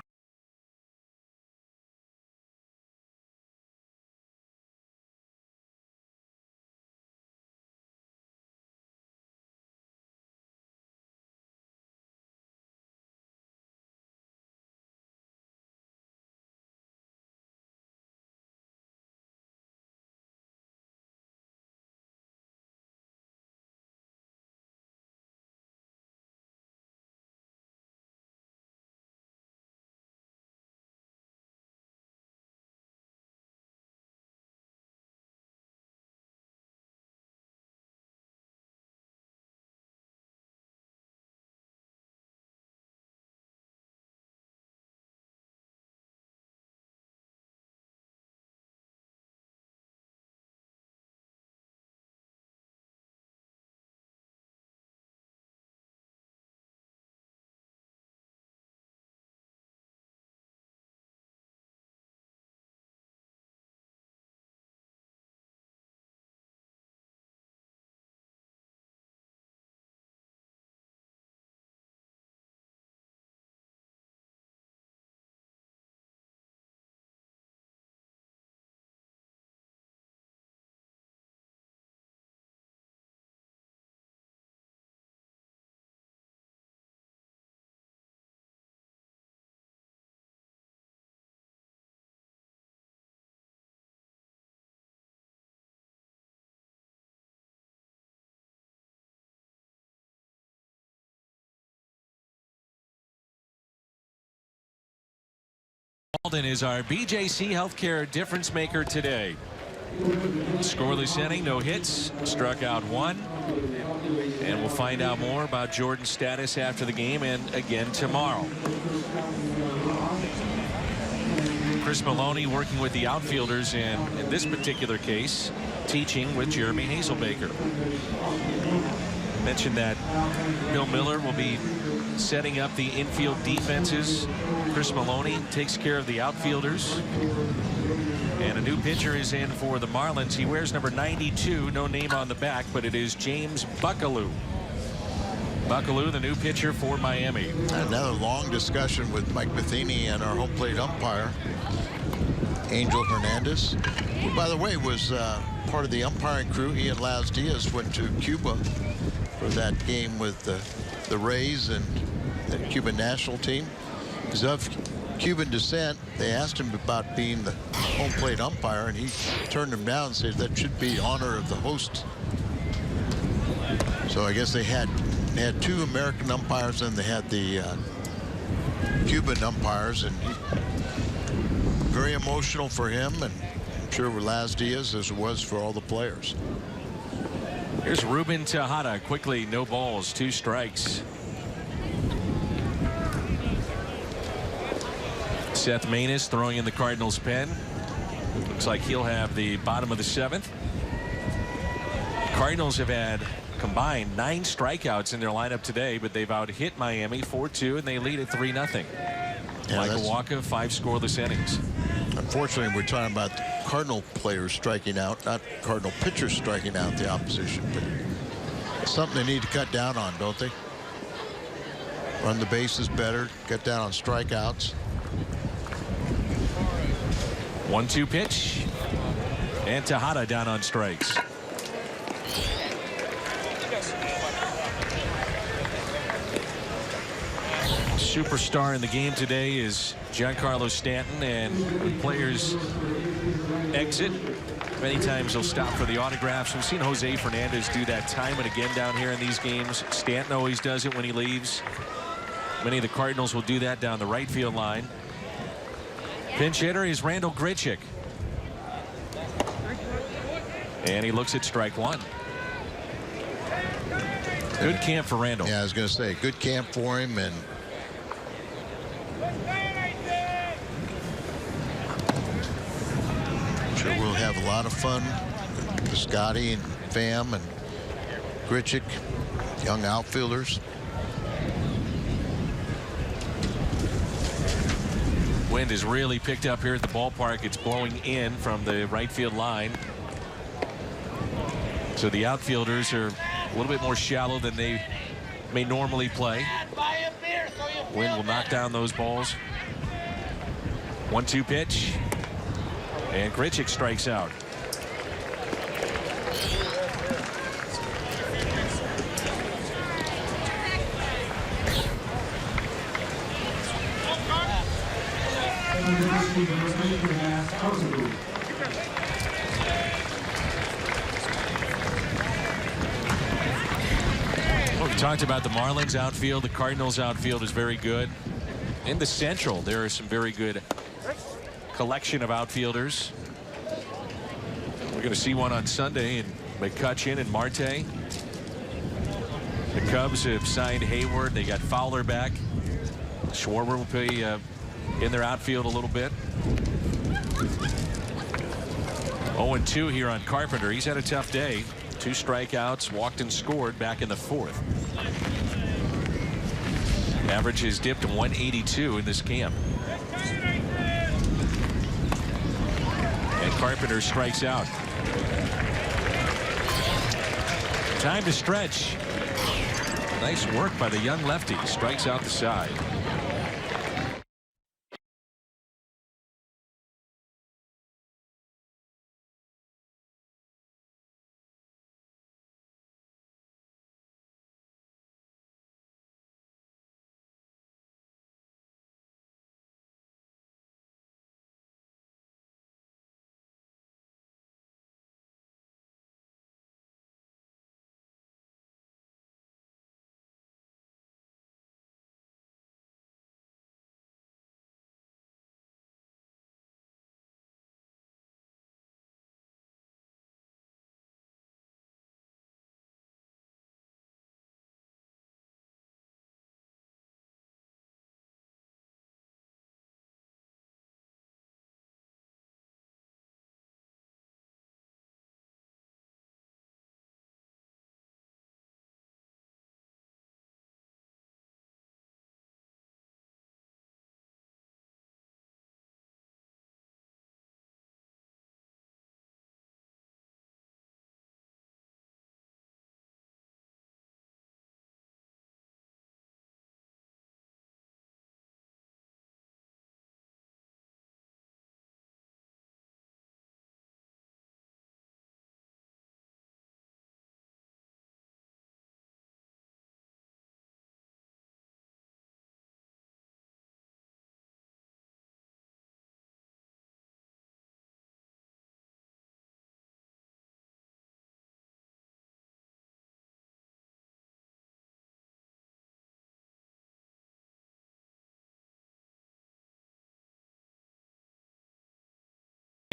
Walden is our BJC Healthcare difference maker today. Scoreless inning, no hits, struck out 1. And we'll find out more about Jordan's status after the game and again tomorrow. Chris Maloney working with the outfielders, and in this particular case, teaching with Jeremy Hazelbaker. Mentioned that Bill Miller will be setting up the infield defenses. Chris Maloney takes care of the outfielders. And a new pitcher is in for the Marlins. He wears number 92, no name on the back, but it is James Buckaloo. Buckaloo, the new pitcher for Miami. Another long discussion with Mike Matheny and our home plate umpire, Angel Hernandez, who, by the way, was part of the umpiring crew. He and Laz Diaz went to Cuba for that game with the Rays and the Cuban national team. He's of Cuban descent. They asked him about being the home plate umpire, and he turned them down and said that should be honor of the host. So I guess they had 2 American umpires, and they had the Cuban umpires, and very emotional for him, and I'm sure with Laz Diaz as it was for all the players. Here's Ruben Tejada. Quickly, no balls, 2 strikes. Seth Maness throwing in the Cardinals pen. Looks like he'll have the bottom of the 7th. Cardinals have had combined 9 strikeouts in their lineup today, but they've out-hit Miami 4-2, and they lead at 3-0. Yeah, Michael Wacha, 5 scoreless innings. Unfortunately, we're talking about Cardinal players striking out, not Cardinal pitchers striking out the opposition, but it's something they need to cut down on, don't they? Run the bases better, cut down on strikeouts. 1-2 pitch, and Tejada down on strikes. Superstar in the game today is Giancarlo Stanton, and when players exit, many times they'll stop for the autographs. We've seen Jose Fernandez do that time and again down here in these games. Stanton always does it when he leaves. Many of the Cardinals will do that down the right field line. Pinch hitter is Randall Grichuk. And he looks at strike 1. Good camp for Randall. Yeah, I was going to say, good camp for him, and I'm sure have a lot of fun with Scotty and Pham and Grichuk, young outfielders. Wind has really picked up here at the ballpark. It's blowing in from the right field line. So the outfielders are a little bit more shallow than they may normally play. Wind will knock down those balls. 1-2 pitch. And Grichuk strikes out. Well, we talked about the Marlins outfield. The Cardinals outfield is very good. In the Central, there are some very good collection of outfielders. We're going to see one on Sunday in McCutchen and Marte. The Cubs have signed Hayward. They got Fowler back. Schwarber will be in their outfield a little bit. 0-2 here on Carpenter. He's had a tough day. 2 strikeouts, walked and scored back in the 4th. Average has dipped to 182 in this camp. And Carpenter strikes out. Time to stretch. Nice work by the young lefty. Strikes out the side.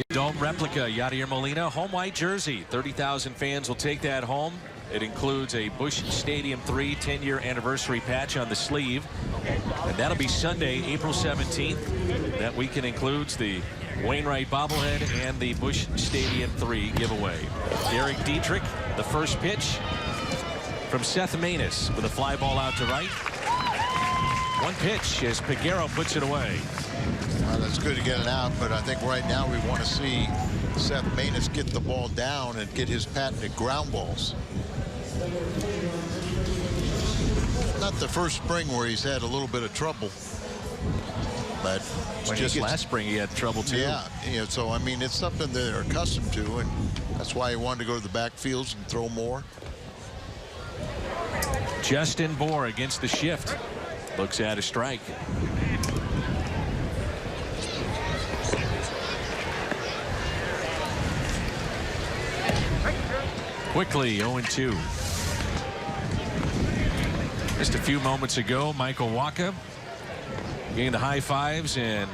Dome replica Yadier Molina home white jersey. 30,000 fans will take that home. It includes a Busch Stadium 3 10-year anniversary patch on the sleeve, and that'll be Sunday, April 17th. That weekend includes the Wainwright bobblehead and the Busch Stadium 3 giveaway. Derek Dietrich, the first pitch from Seth Maness with a fly ball out to right. 1 pitch as Peguero puts it away. Well, that's good to get it out, but I think right now we want to see Seth Maness get the ball down and get his patented ground balls. Not the first spring where he's had a little bit of trouble, but Just last spring he had trouble too. Yeah, so I mean it's something they're accustomed to, and that's why he wanted to go to the backfields and throw more. Justin Bour against the shift. Looks at a strike. Quickly 0-2. Just a few moments ago, Michael Wacha getting the high fives, and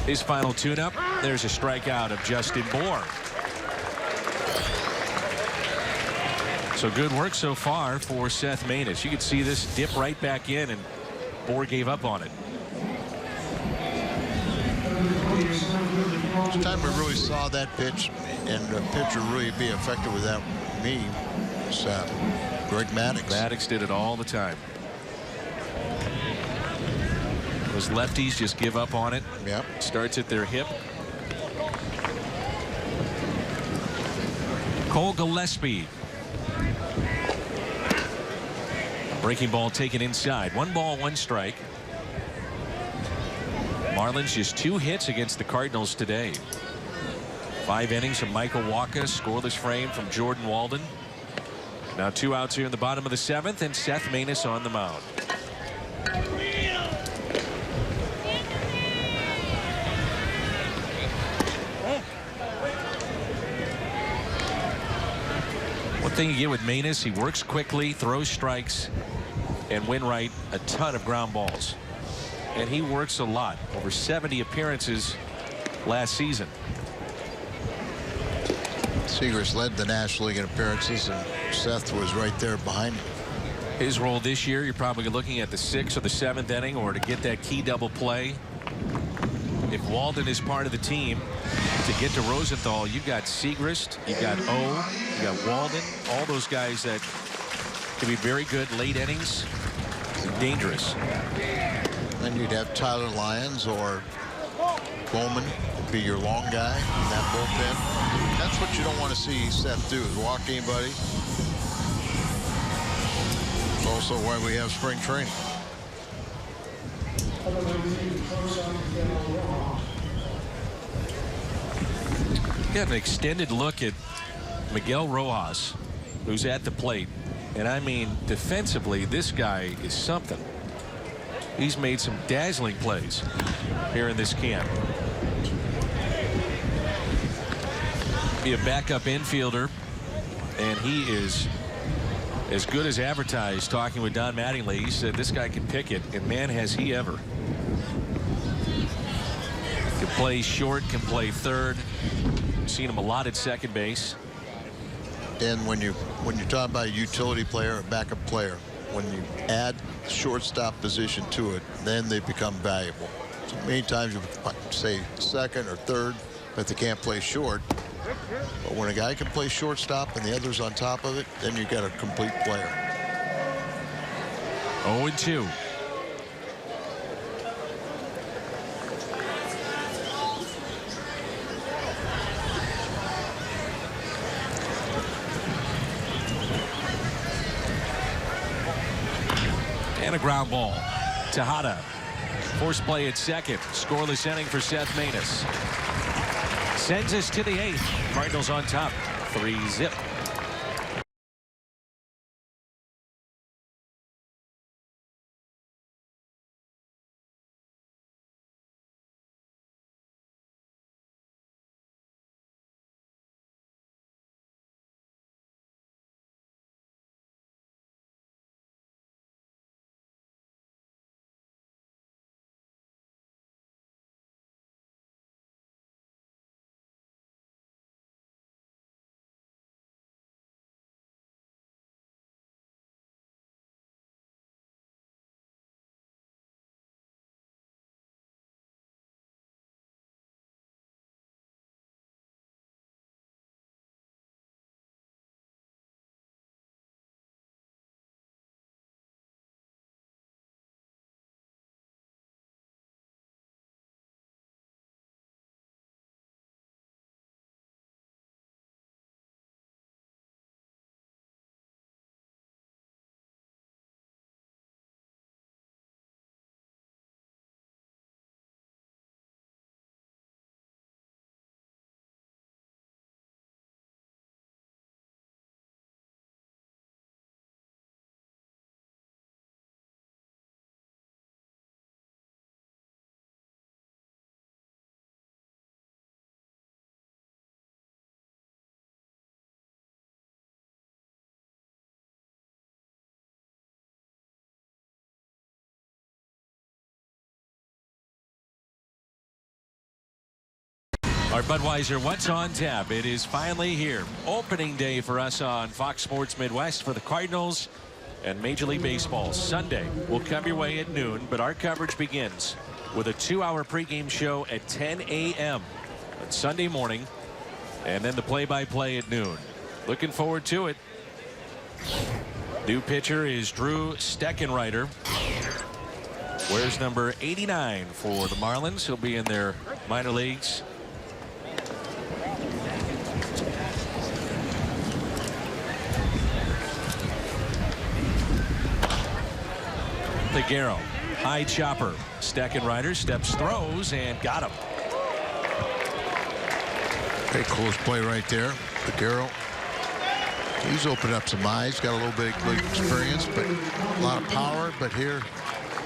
his final tune-up. There's a strikeout of Justin Bour. So good work so far for Seth Maness. You can see this dip right back in, and Bour gave up on it. First time we really saw that pitch and the pitcher really be effective with that me was Greg Maddux. Maddux did it all the time. Those lefties just give up on it. Yep. Starts at their hip. Cole Gillespie. Breaking ball taken inside. 1 ball, 1 strike. Marlins just 2 hits against the Cardinals today. 5 innings from Michael Wacha. Scoreless frame from Jordan Walden. Now 2 outs here in the bottom of the 7th, and Seth Maness on the mound. One thing you get with Maness, he works quickly, throws strikes, and Wainwright a ton of ground balls. And he works a lot. Over 70 appearances last season. Seagrass led the National League in appearances, and Seth was right there behind him. His role this year, you're probably looking at the 6th or the 7th inning, or to get that key double play. If Walden is part of the team, to get to Rosenthal, you've got Seagrass, you've got O, you got Walden, all those guys that can be very good late innings, dangerous. Then you'd have Tyler Lyons or Bowman be your long guy in that bullpen. That's what you don't want to see Seth do, is walk anybody. It's also why we have spring training. Got an extended look at Miguel Rojas, who's at the plate. And I mean, defensively, this guy is something. He's made some dazzling plays here in this camp. Be a backup infielder, and he is as good as advertised. Talking with Don Mattingly, he said this guy can pick it, and man, has he ever. Can play short, can play third. Seen him a lot at second base. And when you talk about a utility player, a backup player, when you add shortstop position to it, then they become valuable. So many times you say second or third, but they can't play short. But when a guy can play shortstop and the other's on top of it, then you've got a complete player. 0-2. And a ground ball. Tejada. Force play at second. Scoreless inning for Seth Maness. Sends us to the 8th. Cardinals on top. 3-zip. Our Budweiser What's on Tap. It is finally here. Opening day for us on Fox Sports Midwest for the Cardinals and Major League Baseball. Sunday will come your way at noon, but our coverage begins with a 2-hour pregame show at 10 a.m. But Sunday morning, and then the play-by-play at noon. Looking forward to it. New pitcher is Drew Steckenrider. Wears number 89 for the Marlins. He'll be in their minor leagues. Figueroa, high chopper. Steckenrider steps, throws, and got him. Very close play right there. Figueroa. He's opened up some eyes. Got a little bit of good experience, but a lot of power. But here,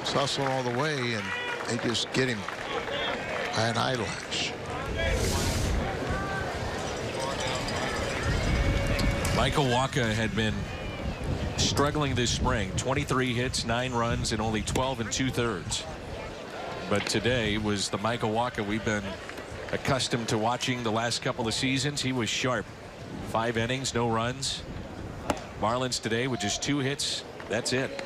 he's hustling all the way, and they just get him by an eyelash. Michael Wacha had been struggling this spring. 23 hits, 9 runs, and only 12 2/3. But today was the Michael Wacha we've been accustomed to watching the last couple of seasons. He was sharp. 5 innings, no runs. Marlins today with just 2 hits. That's it.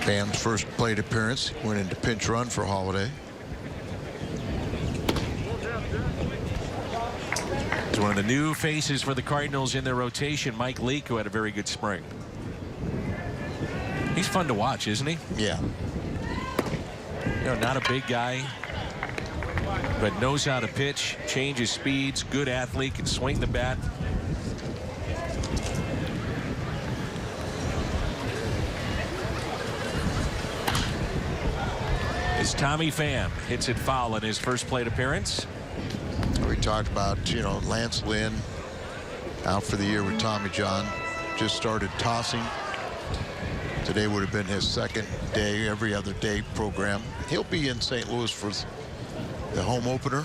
Bam's first plate appearance. Went into pinch run for Holiday. It's one of the new faces for the Cardinals in their rotation, Mike Leake, who had a very good spring. He's fun to watch, isn't he? Yeah. You know, not a big guy, but knows how to pitch, changes speeds, good athlete, can swing the bat. As Tommy Pham hits it foul in his first plate appearance. We talked about, you know, Lance Lynn out for the year with Tommy John. Just started tossing. Today would have been his second day, every other day program. He'll be in St. Louis for the home opener.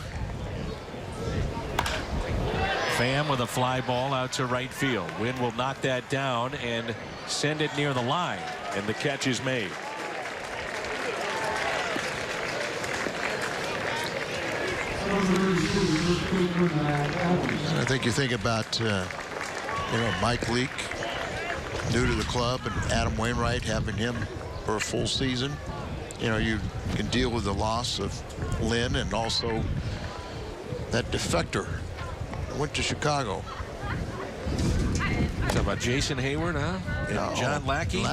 Pham with a fly ball out to right field. Wynn will knock that down and send it near the line, and the catch is made. I think you think about, you know, Mike Leake, new to the club, and Adam Wainwright, having him for a full season. You know, you can deal with the loss of Lynn and also that defector went to Chicago. Talking about Jason Hayward, huh? And No, John Lackey.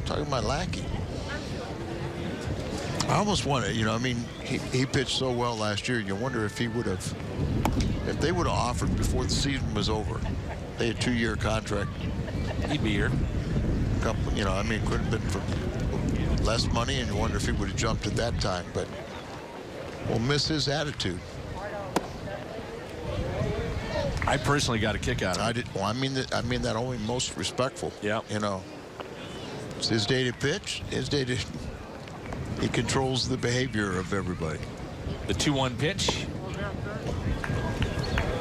Talking about Lackey. I almost wonder, you know, I mean, he pitched so well last year. You wonder if he would have, if they would have offered before the season was over. They had a 2-year contract. He'd be here. Couple, you know, I mean, could have been for less money, and you wonder if he would have jumped at that time. But we'll miss his attitude. I personally got a kick out of it. I did. Well, I mean that only most respectful. Yeah. You know, it's his day to pitch. His day to. He controls the behavior of everybody. The 2-1 pitch.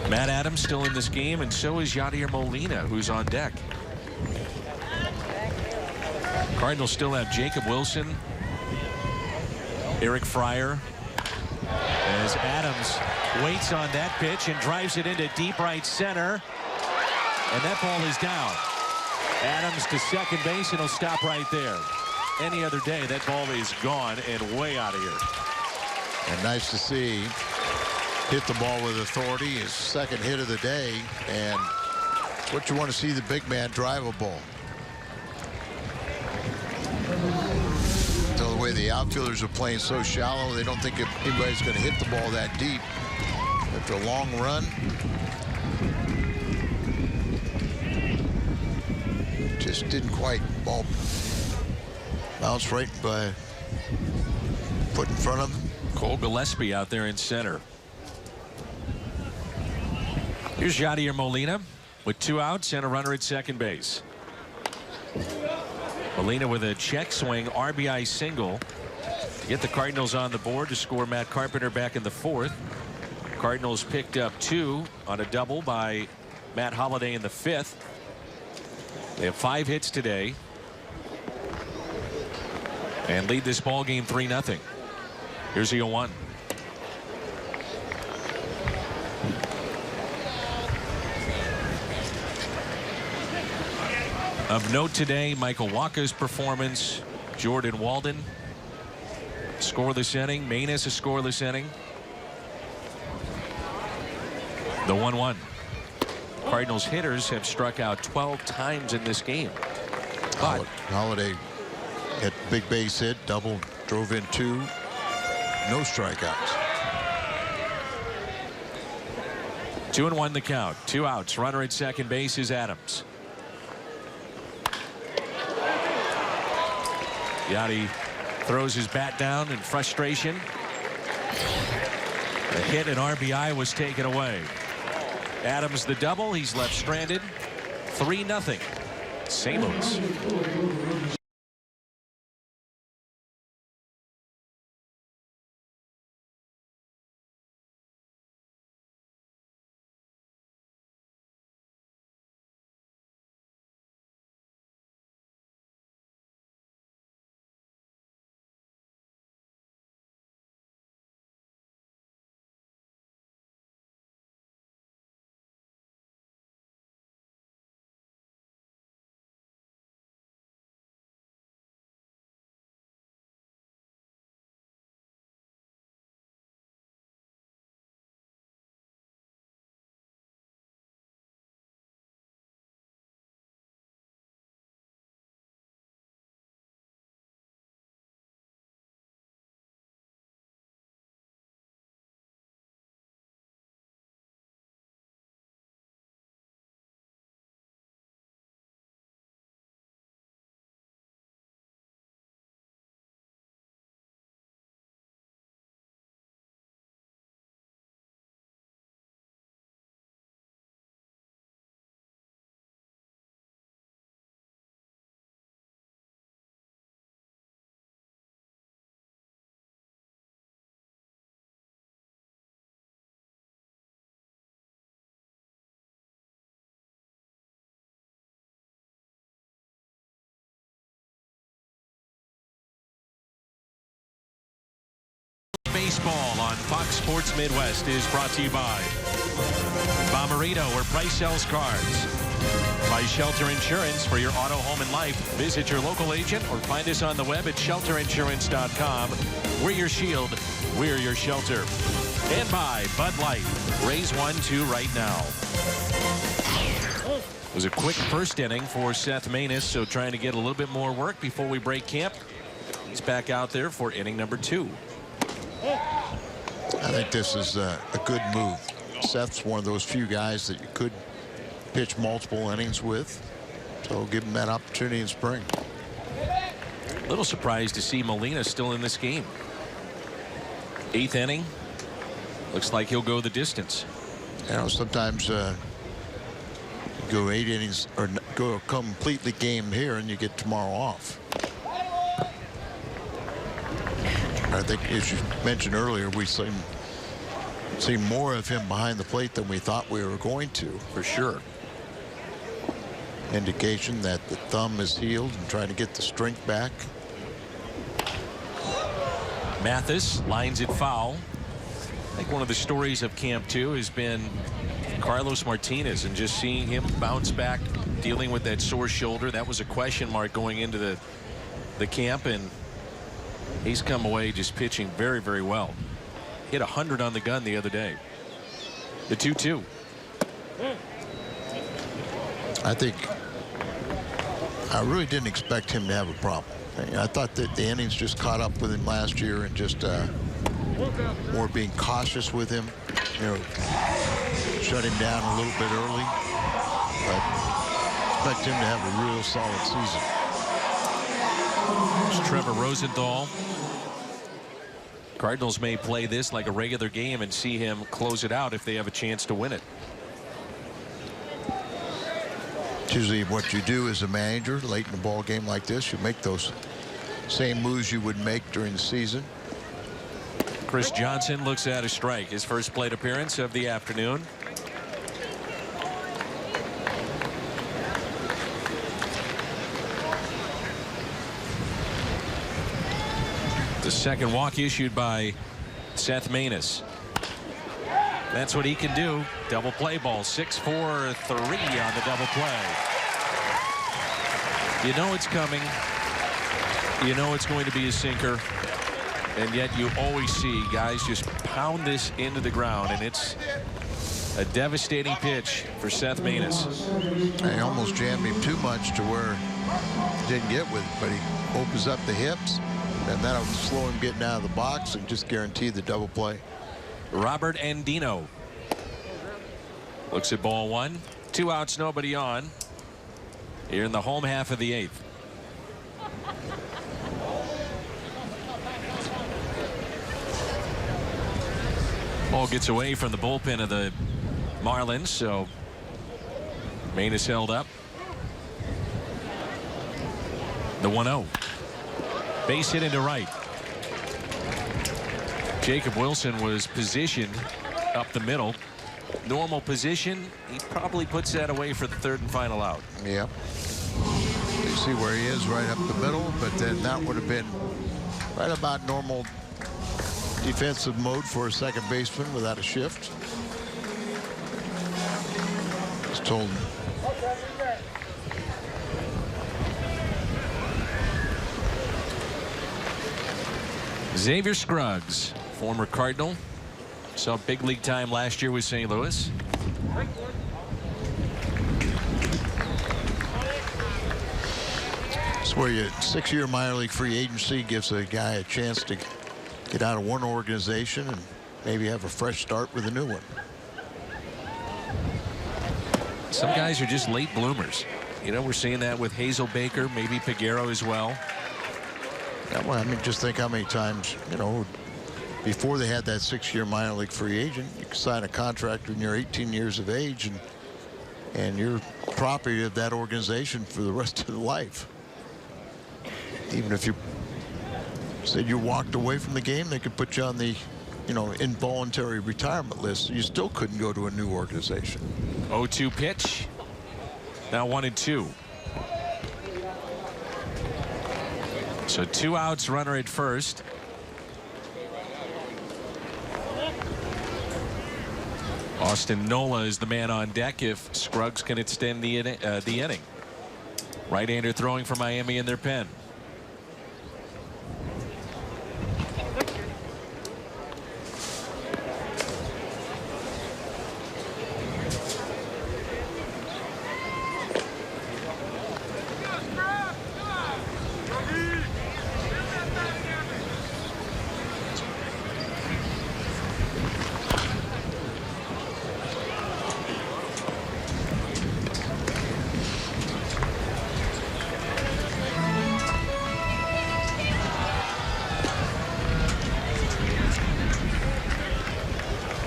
Matt Adams still in this game, and so is Yadier Molina, who's on deck. Cardinals still have Jacob Wilson, Eric Fryer, as Adams waits on that pitch and drives it into deep right center, and that ball is down. Adams to second base, and he'll stop right there. Any other day, that ball is gone and way out of here. And nice to see. Hit the ball with authority, his second hit of the day, and what you want to see, the big man drive a ball. So the way the outfielders are playing so shallow, they don't think if anybody's going to hit the ball that deep. After a long run, just didn't quite ball bounce right by foot in front of him. Cole Gillespie out there in center. Here's Yadier Molina with 2 outs and a runner at second base. Molina with a check swing RBI single to get the Cardinals on the board to score Matt Carpenter back in the 4th. Cardinals picked up 2 on a double by Matt Holliday in the 5th. They have 5 hits today and lead this ball game 3-0. Here's the 0-1. Of note today, Michael Wacha's performance. Jordan Walden, scoreless inning. Maine has a scoreless inning. The 1-1. Cardinals hitters have struck out 12 times in this game. But Holiday hit big base hit, double, drove in 2. No strikeouts. 2-1 the count. 2 outs. Runner at second base is Adams. Yachty throws his bat down in frustration. The hit and RBI was taken away. Adams the double. He's left stranded. 3-0. St. Louis. Baseball on Fox Sports Midwest is brought to you by Bomarito, where price sells cars. By Shelter Insurance for your auto, home, and life. Visit your local agent or find us on the web at shelterinsurance.com. We're your shield. We're your shelter. And by Bud Light. Raise 1-2 right now. It was a quick first inning for Seth Maness, so trying to get a little bit more work before we break camp. He's back out there for inning number 2. I think this is a good move. Seth's one of those few guys that you could pitch multiple innings with, so give him that opportunity in spring. A little surprised to see Molina still in this game. 8th inning. Looks like he'll go the distance. You know, sometimes you go 8 innings or go a completely game here and you get tomorrow off. I think, as you mentioned earlier, we've seen more of him behind the plate than we thought we were going to. For sure. Indication that the thumb is healed and trying to get the strength back. Mathis lines it foul. I think one of the stories of Camp 2 has been Carlos Martinez and just seeing him bounce back, dealing with that sore shoulder. That was a question mark going into the camp, and he's come away just pitching very, very well. Hit 100 on the gun the other day. The 2-2. I really didn't expect him to have a problem. I thought that the innings just caught up with him last year and just more being cautious with him. You know, shut him down a little bit early. But expect him to have a real solid season. It's Trevor Rosenthal. Cardinals may play this like a regular game and see him close it out if they have a chance to win it. It's usually what you do as a manager late in a ball game like this. You make those same moves you would make during the season. Chris Johnson looks at a strike. His first plate appearance of the afternoon. The second walk issued by Seth Maness. That's what he can do. Double play ball. 6-4-3 on the double play. You know it's coming. You know it's going to be a sinker. And yet you always see guys just pound this into the ground, and it's A devastating pitch for Seth Maness. He almost jammed him too much to where he didn't get with it, but he opens up the hips, and that'll slow him getting out of the box and just guarantee the double play. Robert Andino looks at ball one. 2 outs, nobody on. Here in the home half of the 8th. Ball gets away from the bullpen of the Marlins, so Maness held up. The 1-0. Base hit into right. Jacob Wilson was positioned up the middle. Normal position. He probably puts that away for the 3rd and final out. Yep. You see where he is right up the middle, but then that would have been right about normal defensive mode for a second baseman without a shift. Just told him. Xavier Scruggs, former Cardinal, saw big league time last year with St. Louis. It's where your 6-year minor league free agency gives a guy a chance to get out of one organization and maybe have a fresh start with a new one. Some guys are just late bloomers. You know, we're seeing that with Hazel Baker, maybe Peguero as well. Yeah, well, I mean, just think how many times, you know, before they had that 6-year minor league free agent, you could sign a contract when you're 18 years of age, and you're property of that organization for the rest of the life. Even if you said you walked away from the game, they could put you on the, you know, involuntary retirement list. You still couldn't go to a new organization. 0-2 pitch. Now 1-2. So 2 outs, runner at first. Austin Nola is the man on deck if Scruggs can extend the inning. Right-hander throwing for Miami in their pen.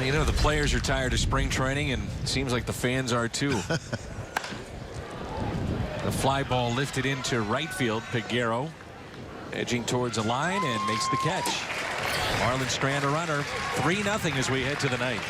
You know, the players are tired of spring training, and it seems like the fans are too. The fly ball lifted into right field. Peguero edging towards a line and makes the catch. Marlins strand a runner. 3-0 as we head to the ninth.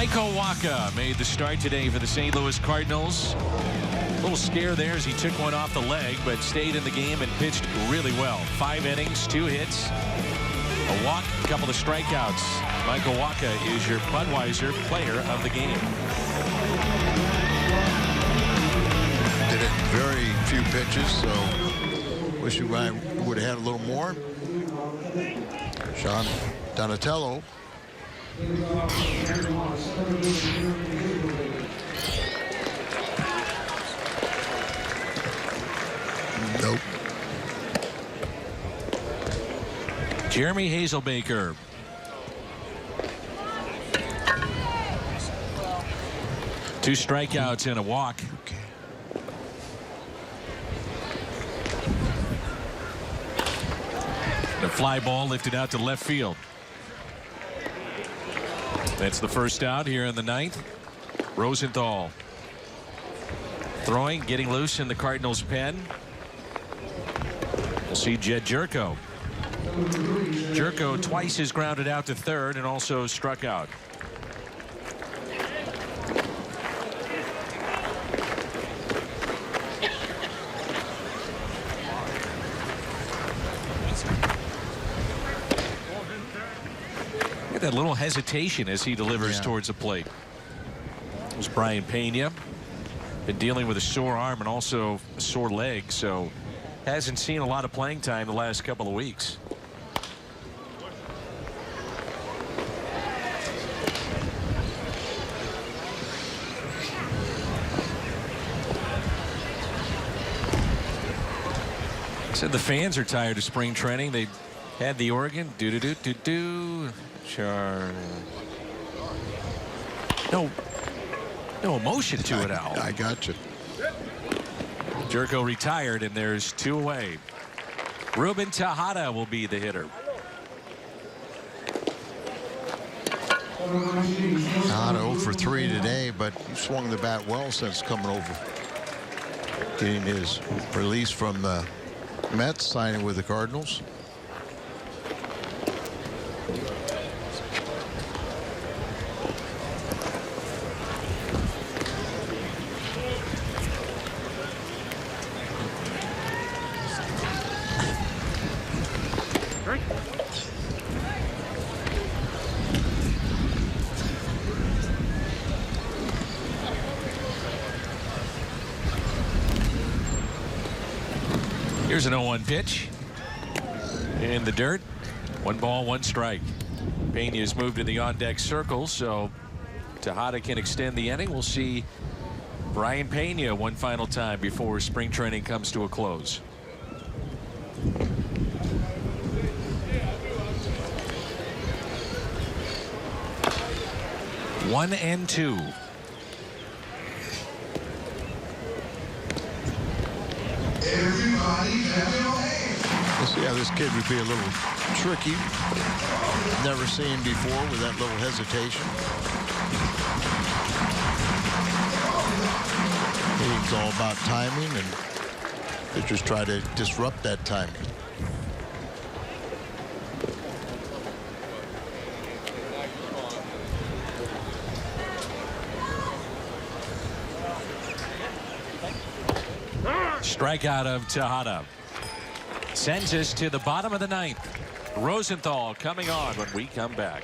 Michael Wacha made the start today for the St. Louis Cardinals. A little scare there as he took one off the leg, but stayed in the game and pitched really well. 5 innings, 2 hits, a walk, a couple of strikeouts. Michael Wacha is your Budweiser player of the game. Did it very few pitches, so wish you would have had a little more. Sean Donatello. Nope. Jeremy Hazelbaker. Two strikeouts and a walk. The fly ball lifted out to left field. That's the first out here in the 9th. Rosenthal throwing, getting loose in the Cardinals' pen. We'll see Jed Jerko. Jerko twice has grounded out to third and also struck out. That little hesitation as he delivers towards the plate. It was Brian Pena. Been dealing with a sore arm and also a sore leg, so hasn't seen a lot of playing time the last couple of weeks. Said the fans are tired of spring training. They had the Oregon no emotion to it, Al. I got you. Jerko retired, and there's 2 away. Ruben Tejada will be the hitter. Tejada 0 for 3 today, but he swung the bat well since coming over. Getting his release from the Mets, signing with the Cardinals. Here's an 0-1 pitch in the dirt. 1 ball, 1 strike. Pena's moved to the on-deck circle, so Tejada can extend the inning. We'll see Brian Pena one final time before spring training comes to a close. One and 2. Let's see how this kid would be a little tricky. Never seen before with that little hesitation. It's all about timing, and pitchers try to disrupt that timing. Strikeout of Tejada. Sends us to the bottom of the 9th. Rosenthal coming on when we come back.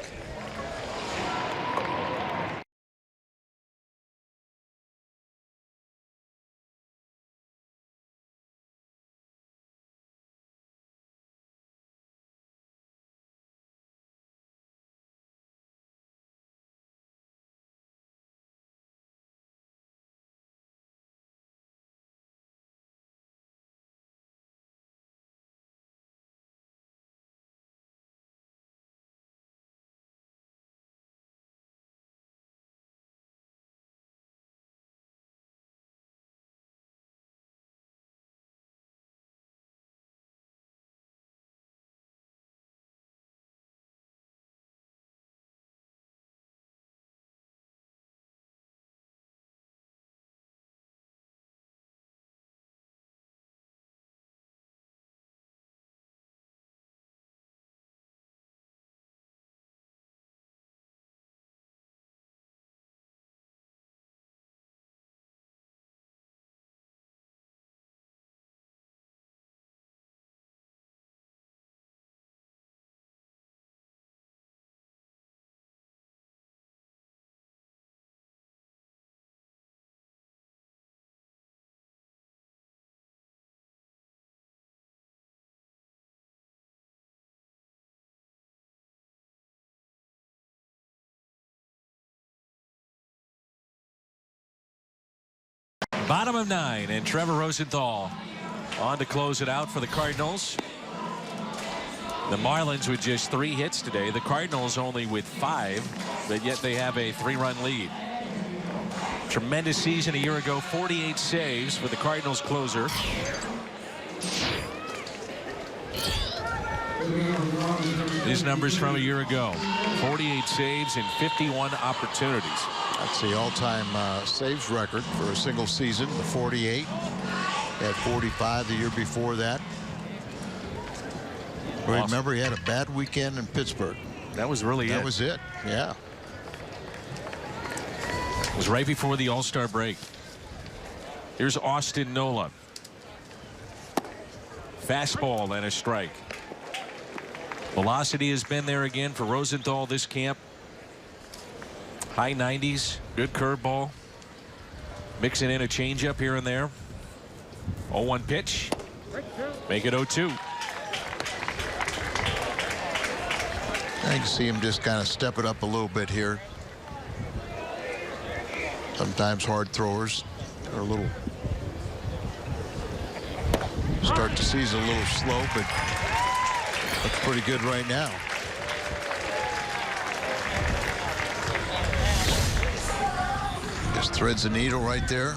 Bottom of 9, and Trevor Rosenthal on to close it out for the Cardinals. The Marlins with just 3 hits today. The Cardinals only with 5, but yet they have a 3-run lead. Tremendous season a year ago. 48 saves for the Cardinals closer. His numbers from a year ago: 48 saves and 51 opportunities. That's the all-time saves record for a single season. The 48. Had 45 the year before that. Awesome. Remember, he had a bad weekend in Pittsburgh. That was really it. That was it. Yeah. It was right before the All-Star break. Here's Austin Nola. Fastball and a strike. Velocity has been there again for Rosenthal this camp. High 90s. Good curveball. Mixing in a changeup here and there. 0-1 pitch. Make it 0-2. I can see him just kind of step it up a little bit here. Sometimes hard throwers are a little start the season a little slow, but looks pretty good right now. Just threads the needle right there.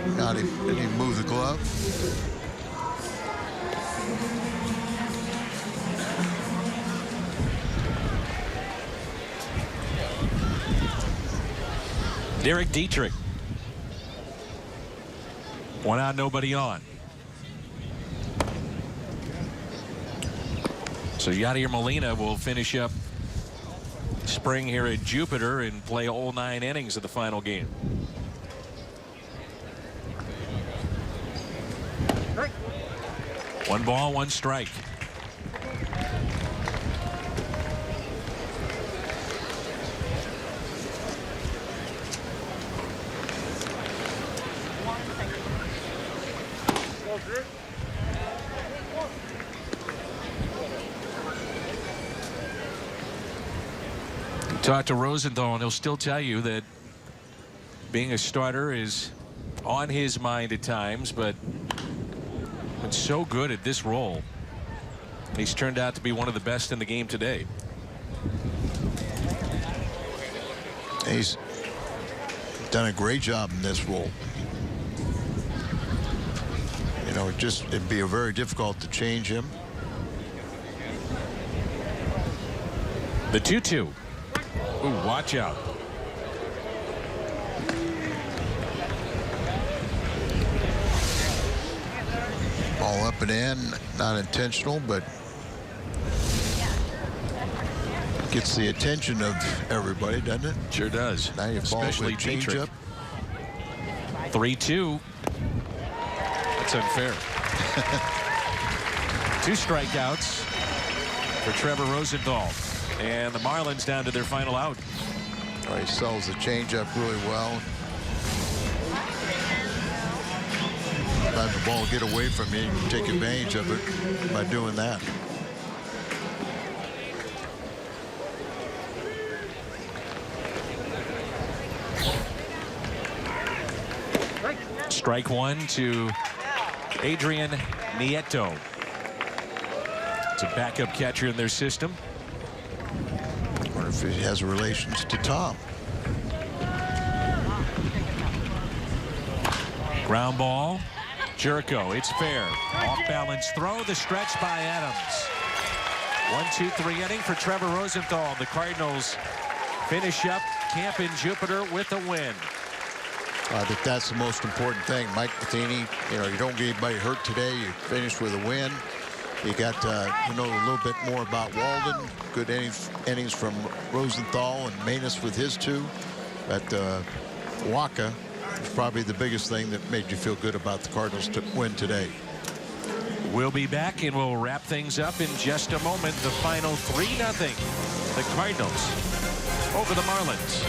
Didn't even move the glove. Derek Dietrich. 1 out, nobody on. So Yadier Molina will finish up spring here at Jupiter and play all 9 innings of the final game. One ball, 1 strike. Talk to Rosenthal and he'll still tell you that being a starter is on his mind at times, but it's so good at this role. He's turned out to be one of the best in the game today. He's done a great job in this role. You know, it'd be very difficult to change him. The 2-2. Ooh, watch out. Ball up and in, not intentional, but gets the attention of everybody, doesn't it? Sure does. Now you especially change up. 3-2. That's unfair. 2 strikeouts for Trevor Rosenthal. And the Marlins down to their final out. Oh, he sells the changeup really well. Sometimes the ball will get away from you. You can take advantage of it by doing that. Strike 1 to Adrian Nieto. It's a backup catcher in their system. I wonder if he has relations to Tom. Ground ball. Jericho. It's fair. Off balance throw. The stretch by Adams. 1-2-3 inning for Trevor Rosenthal. The Cardinals finish up camp in Jupiter with a win. I think that's the most important thing. Mike Matheny, you know, you don't get anybody hurt today. You finish with a win. You got you know a little bit more about Walden. Good innings from Rosenthal and Manus with his 2. But Waka is probably the biggest thing that made you feel good about the Cardinals to win today. We'll be back and we'll wrap things up in just a moment. The final 3-0. The Cardinals over the Marlins.